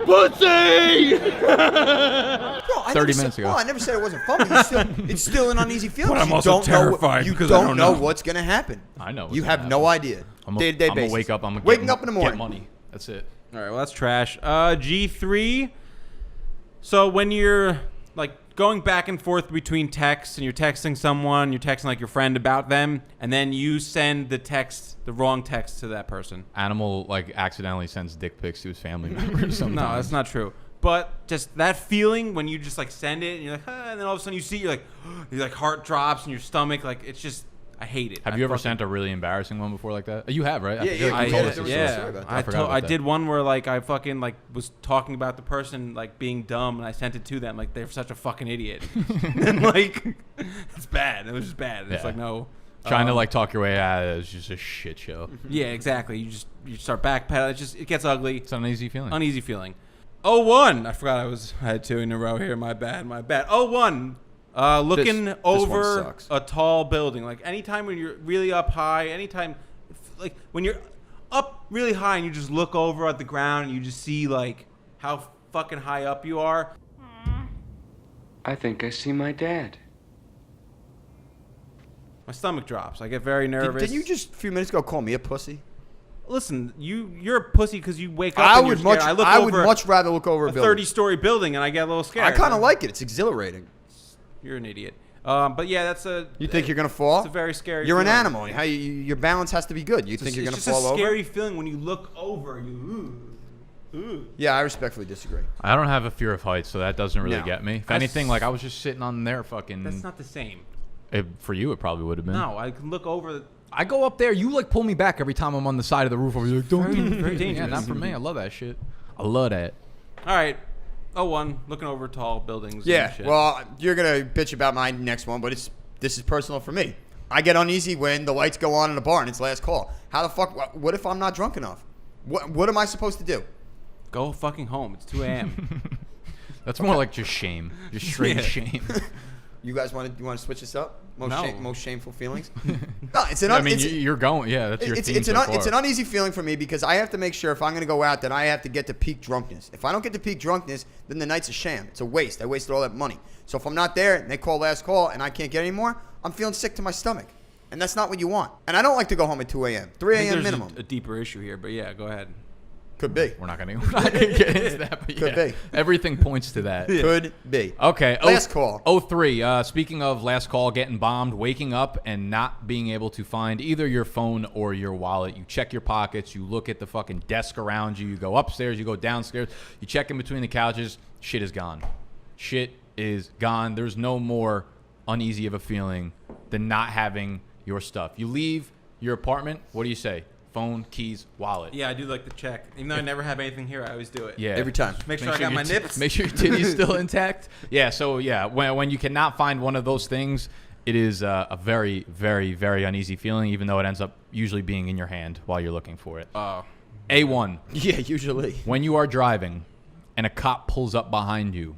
pussy!" Bro, 30 minutes ago. Well, I never said it wasn't fun, but it's still an uneasy feeling. But I'm You also don't know terrified you because I don't know. what's going to happen. I know. what's You gonna have happen. no idea. Day-to-day I'm gonna basis. wake up. I'm waking up in the morning. Get money. That's it. All right, well that's trash. G3. So when you're like going back and forth between texts and you're texting someone, you're texting like your friend about them, and then you send the wrong text to that person. Animal like accidentally sends dick pics to his family members. Sometimes. No, that's not true. But just that feeling when you just like send it and you're like, and then all of a sudden you see your heart drops in your stomach. Like it's just, I hate it. Have you ever sent a really embarrassing one before like that? You have, right? Yeah, I feel like you told us this story. I forgot about I that. did one where like I fucking like was talking about the person like being dumb and I sent it to them like they're such a fucking idiot. And like it's bad. It was just bad. It's Yeah. like no. Trying to like talk your way out of it is just a shit show. Yeah, exactly. You start backpedaling. It gets ugly. It's an uneasy feeling. Uneasy feeling. 01. I forgot I had 2 in a row here. My bad. 01. Looking this over one sucks. a tall building. Like anytime when you're really up high, anytime like when you're up really high and you just look over at the ground and you just see like how fucking high up you are. I think I see my dad. My stomach drops. I get very nervous. Didn't you just a few minutes ago call me a pussy? Listen, you're a pussy because you wake up I and would you're scared. I would much rather look over a building. 30-story building and I get a little scared. I kind of like it. It's exhilarating. You're an idiot. But yeah, that's a. You think you're gonna fall? It's a very scary. You're an feeling. animal. How your balance has to be good. You think you're gonna fall It's just over? a scary feeling when you look over. Yeah, I respectfully disagree. I don't have a fear of heights, so that doesn't really No. get me. If anything, like I was just sitting on there fucking. That's not the same. For you, it probably would have been. No, I can look over. I go up there. You like pull me back every time I'm on the side of the roof. Over you like, don't do Very dangerous. Yeah, not for me. I love that shit. I love that. All right. 01, looking over tall buildings. Yeah, and shit. well, you're going to bitch about my next one, but this is personal for me. I get uneasy when the lights go on in the bar and it's last call. How the fuck, what if I'm not drunk enough? What am I supposed to do? Go fucking home. It's 2 a.m. That's more like just shame. Just straight shame. You guys want to switch this up? Most shameful feelings? No, you're going. Yeah, that's your theme it's an uneasy feeling for me because I have to make sure if I'm going to go out that I have to get to peak drunkenness. If I don't get to peak drunkenness, then the night's a sham. It's a waste. I wasted all that money. So if I'm not there and they call last call and I can't get any more, I'm feeling sick to my stomach. And that's not what you want. And I don't like to go home at 2 a.m. 3 a.m. minimum. A deeper issue here, but yeah, go ahead. Could be. We're not gonna get into that, but Could be. Everything points to that. Could be. Okay. Last call. 03. Speaking of last call, getting bombed, waking up and not being able to find either your phone or your wallet. You check your pockets. You look at the fucking desk around you. You go upstairs. You go downstairs. You check in between the couches. Shit is gone. Shit is gone. There's no more uneasy of a feeling than not having your stuff. You leave your apartment. What do you say? Phone, keys, wallet. Yeah, I do like to check. Even though I never have anything here, I always do it. Yeah, every time. Make sure I got my nips. Make sure your titty's still intact. Yeah. So yeah, when you cannot find one of those things, it is a very, very, very uneasy feeling. Even though it ends up usually being in your hand while you're looking for it. A1. Yeah, usually. When you are driving, and a cop pulls up behind you,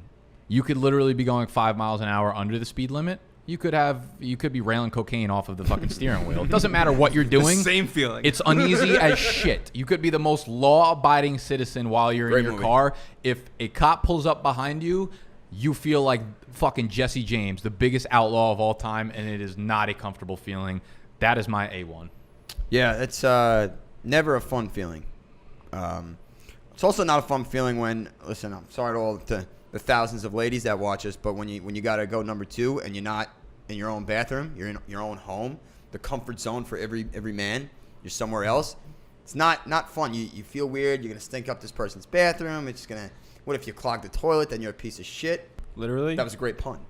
you could literally be going 5 miles an hour under the speed limit. You could be railing cocaine off of the fucking steering wheel. It doesn't matter what you're doing. The same feeling. It's uneasy as shit. You could be the most law-abiding citizen while you're in your car. If a cop pulls up behind you, you feel like fucking Jesse James, the biggest outlaw of all time, and it is not a comfortable feeling. That is my A1. Yeah, it's never a fun feeling. It's also not a fun feeling when, listen, I'm sorry to all the thousands of ladies that watch us, but when you got to go number 2 and you're not in your own bathroom, you're in your own home, the comfort zone for every man, you're somewhere else. It's not fun. You feel weird. You're going to stink up this person's bathroom. It's going to, what if you clog the toilet, then you're a piece of shit. Literally? That was a great pun.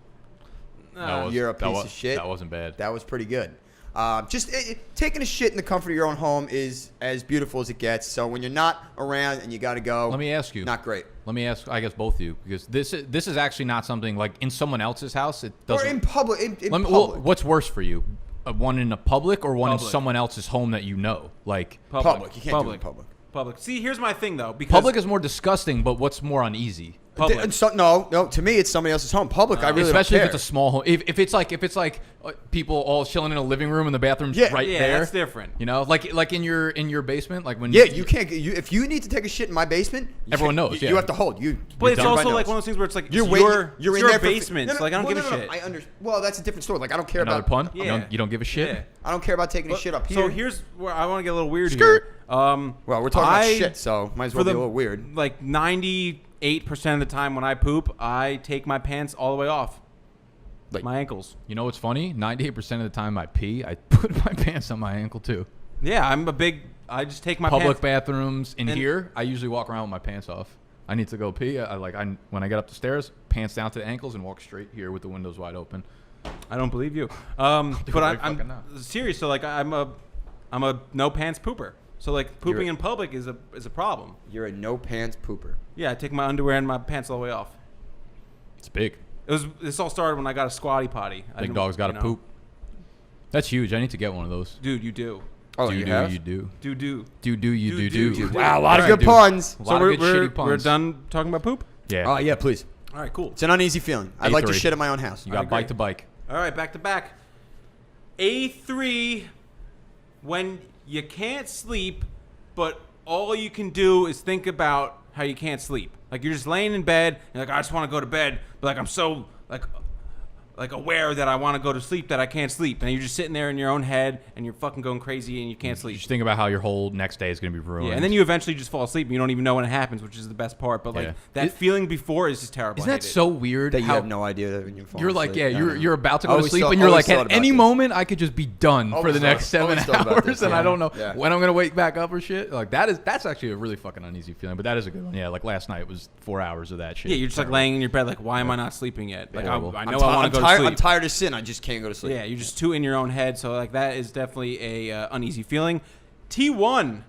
You're a piece of shit. That wasn't bad. That was pretty good. Taking a shit in the comfort of your own home is as beautiful as it gets. So when you're not around and you got to go, let me ask you. Not great. Let me ask, I guess, both of you, because this is actually not something like in someone else's house. It doesn't. Or in public. In public. Well, what's worse for you? One in a public or one Public. in someone else's home that you know? Like Public. You can't do it in public. Public. See, here's my thing though. Because public is more disgusting, but what's more uneasy? Public. No. To me, it's somebody else's home. Public, I really especially don't if it's a small home. If it's like people all chilling in a living room and the bathroom's right yeah, there. that's different. You know, like in your basement, like when you can't. If you need to take a shit in my basement, everyone knows. You have to hold. But it's also like one of those things where it's like you're in your basement. So like I don't give a shit. I understand. Well, that's a different story. Like I don't care Another about pun. Yeah. You don't give a shit. Yeah. I don't care about taking a shit up here. So here's where I want to get a little weird Skirt. here. Well, we're talking about shit, so might as well be a little weird. Like 98% of the time when I poop, I take my pants all the way off. Like my ankles. You know what's funny? 98% of the time I pee, I put my pants on my ankle too. Yeah, I just take my public pants. bathrooms in here. I usually walk around with my pants off. I need to go pee. When I get up the stairs, pants down to the ankles and walk straight here with the windows wide open. I don't believe you. But I'm serious. So like I'm a no pants pooper. So like pooping in public is a problem. You're a no pants pooper. Yeah, I take my underwear and my pants all the way off. It's big. This all started when I got a squatty potty. Big dog's got to poop. That's huge. I need to get one of those. Dude, you do. Oh, you have? You do. Do. Wow, a lot of good puns. A lot of good shitty puns. We're done talking about poop? Yeah. Oh, yeah, please. All right, cool. It's an uneasy feeling. I'd like to shit at my own house. You got bike to bike. All right, back to back. A3, when you can't sleep, but all you can do is think about how you can't sleep. Like you're just laying in bed, and like I just want to go to bed, but like I'm so like aware that I want to go to sleep that I can't sleep, and you're just sitting there in your own head, and you're fucking going crazy, and you can't sleep. Just think about how your whole next day is going to be ruined. Yeah, and then you eventually just fall asleep, and you don't even know when it happens, which is the best part. But like that feeling before is just terrible. Isn't that so weird? That you have no idea that when you fall you're asleep. like, you're about to go to sleep, and you're like, at any moment I could just be done for the next 7 hours, and I don't know when I'm going to wake back up or shit. Like that's actually a really fucking uneasy feeling, but that is a good one. Yeah, like last night was 4 hours of that shit. Yeah, you're just like laying in your bed, like, why am I not sleeping yet? Like I know I want to go sleep. I'm tired of sin. I just can't go to sleep. Yeah, you're just too in your own head. So like that is definitely a uneasy feeling. T1.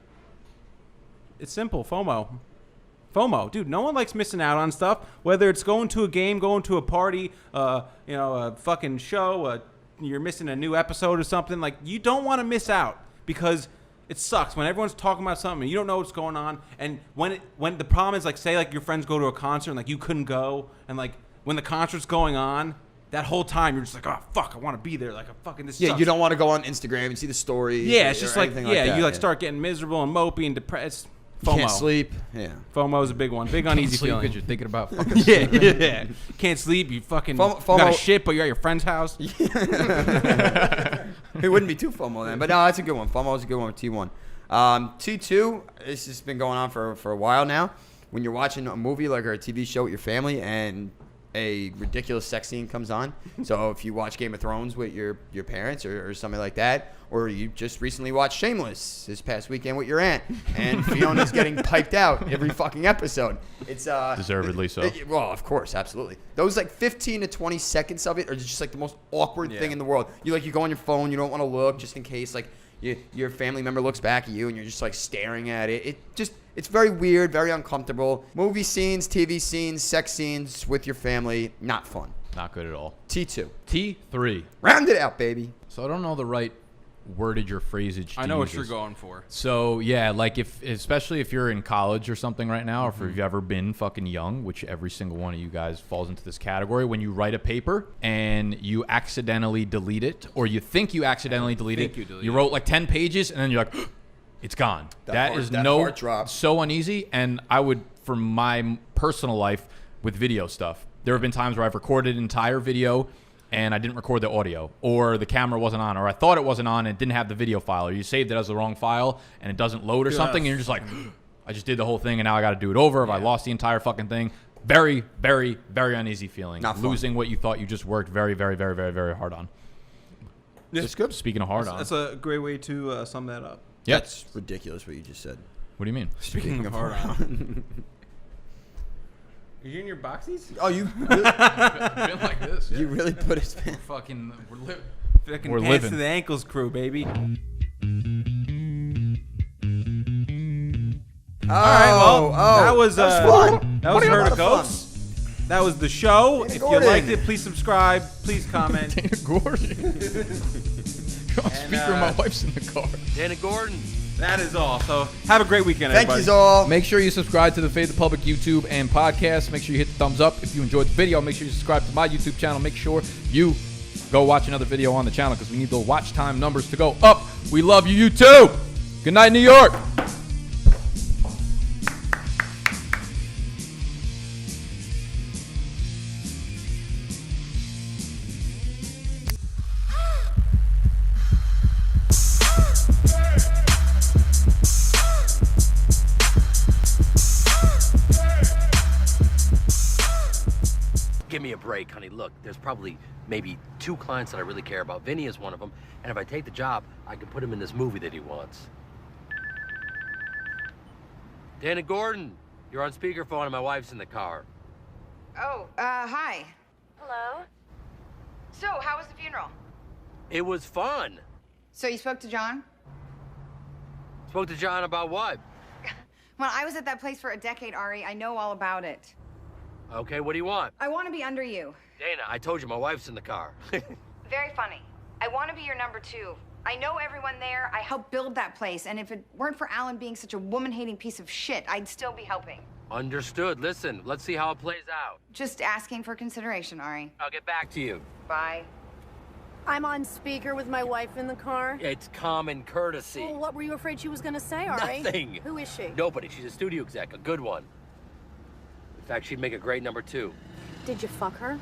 It's simple. FOMO, dude. No one likes missing out on stuff. Whether it's going to a game, going to a party, a fucking show, you're missing a new episode or something. Like you don't want to miss out because it sucks when everyone's talking about something and you don't know what's going on. And when the problem is like, say like your friends go to a concert and like you couldn't go, and like when the concert's going on, that whole time you're just like, oh fuck, I want to be there. Like this. Yeah, sucks. you don't want to go on Instagram and see the stories. Yeah, it's just like that, you like start getting miserable and mopey and depressed. FOMO. Can't sleep. Yeah. FOMO is a big one. Big uneasy feeling. Because you're thinking about fucking yeah. Can't sleep. You fucking FOMO. got a shit, but you're at your friend's house. It wouldn't be too FOMO then. But no, that's a good one. FOMO is a good one with T1. T2, this has been going on for a while now. When you're watching a movie like or a TV show with your family and a ridiculous sex scene comes on. So if you watch Game of Thrones with your parents or something like that, or you just recently watched Shameless this past weekend with your aunt, and Fiona's getting piped out every fucking episode. It's deservedly so. Well, of course, absolutely. Those like 15 to 20 seconds of it are just like the most awkward thing in the world. You go on your phone, you don't want to look just in case like your family member looks back at you and you're just like staring at it. It's very weird, very uncomfortable. Movie scenes, TV scenes, sex scenes with your family, not fun. Not good at all. T2. T3. Round it out, baby. So I don't know the right wordage or phrasage. I know what you're going for. So yeah, like especially if you're in college or something right now, or if you've ever been fucking young, which every single one of you guys falls into this category, when you write a paper and you accidentally delete it, or you think you accidentally delete it, you wrote like 10 pages and then you're like, it's gone. That is so uneasy. And I would, for my personal life with video stuff, there have been times where I've recorded an entire video and I didn't record the audio, or the camera wasn't on, or I thought it wasn't on and it didn't have the video file, or you saved it as the wrong file and it doesn't load or something, and you're just like, I just did the whole thing and now I got to do it over. If I lost the entire fucking thing, very, very, very uneasy feeling. Not fun. Losing what you thought you just worked very, very, very, very, very hard on. It's good. Speaking of hard on. That's a great way to sum that up. Yeah. That's ridiculous what you just said. What do you mean? Speaking of hard on. Are you in your boxies? Oh, you really, been like this. Yeah. You really put it. Fucking, Fucking we're pants living to the ankles crew, baby. All right, well, that was fun. That was Herd of Goats. That was the show. Dana if Gordon. you liked it, please subscribe. Please comment. Dana Gordon. You're on speaker, my wife's in the car. Dana Gordon. That is all. So have a great weekend, Thank everybody. you all. Make sure you subscribe to the Fade the Public YouTube and podcast. Make sure you hit the thumbs up if you enjoyed the video. Make sure you subscribe to my YouTube channel. Make sure you go watch another video on the channel because we need the watch time numbers to go up. We love you too. Good night, New York. Give me a break, honey. Look, there's probably maybe 2 clients that I really care about. Vinny is one of them, and if I take the job, I can put him in this movie that he wants. Dana Gordon, you're on speakerphone and my wife's in the car. Oh, hi. Hello? So, how was the funeral? It was fun. So you spoke to John? Spoke to John about what? Well, I was at that place for a decade, Ari. I know all about it. Okay, what do you want? I want to be under you. Dana, I told you my wife's in the car. Very funny. I want to be your number 2. I know everyone there. I helped build that place. And if it weren't for Alan being such a woman-hating piece of shit, I'd still be helping. Understood. Listen, let's see how it plays out. Just asking for consideration, Ari. I'll get back to you. Bye. I'm on speaker with my wife in the car. It's common courtesy. Well, what were you afraid she was going to say, Ari? Nothing. Who is she? Nobody. She's a studio exec, a good one. In fact, she'd make a great number 2. Did you fuck her?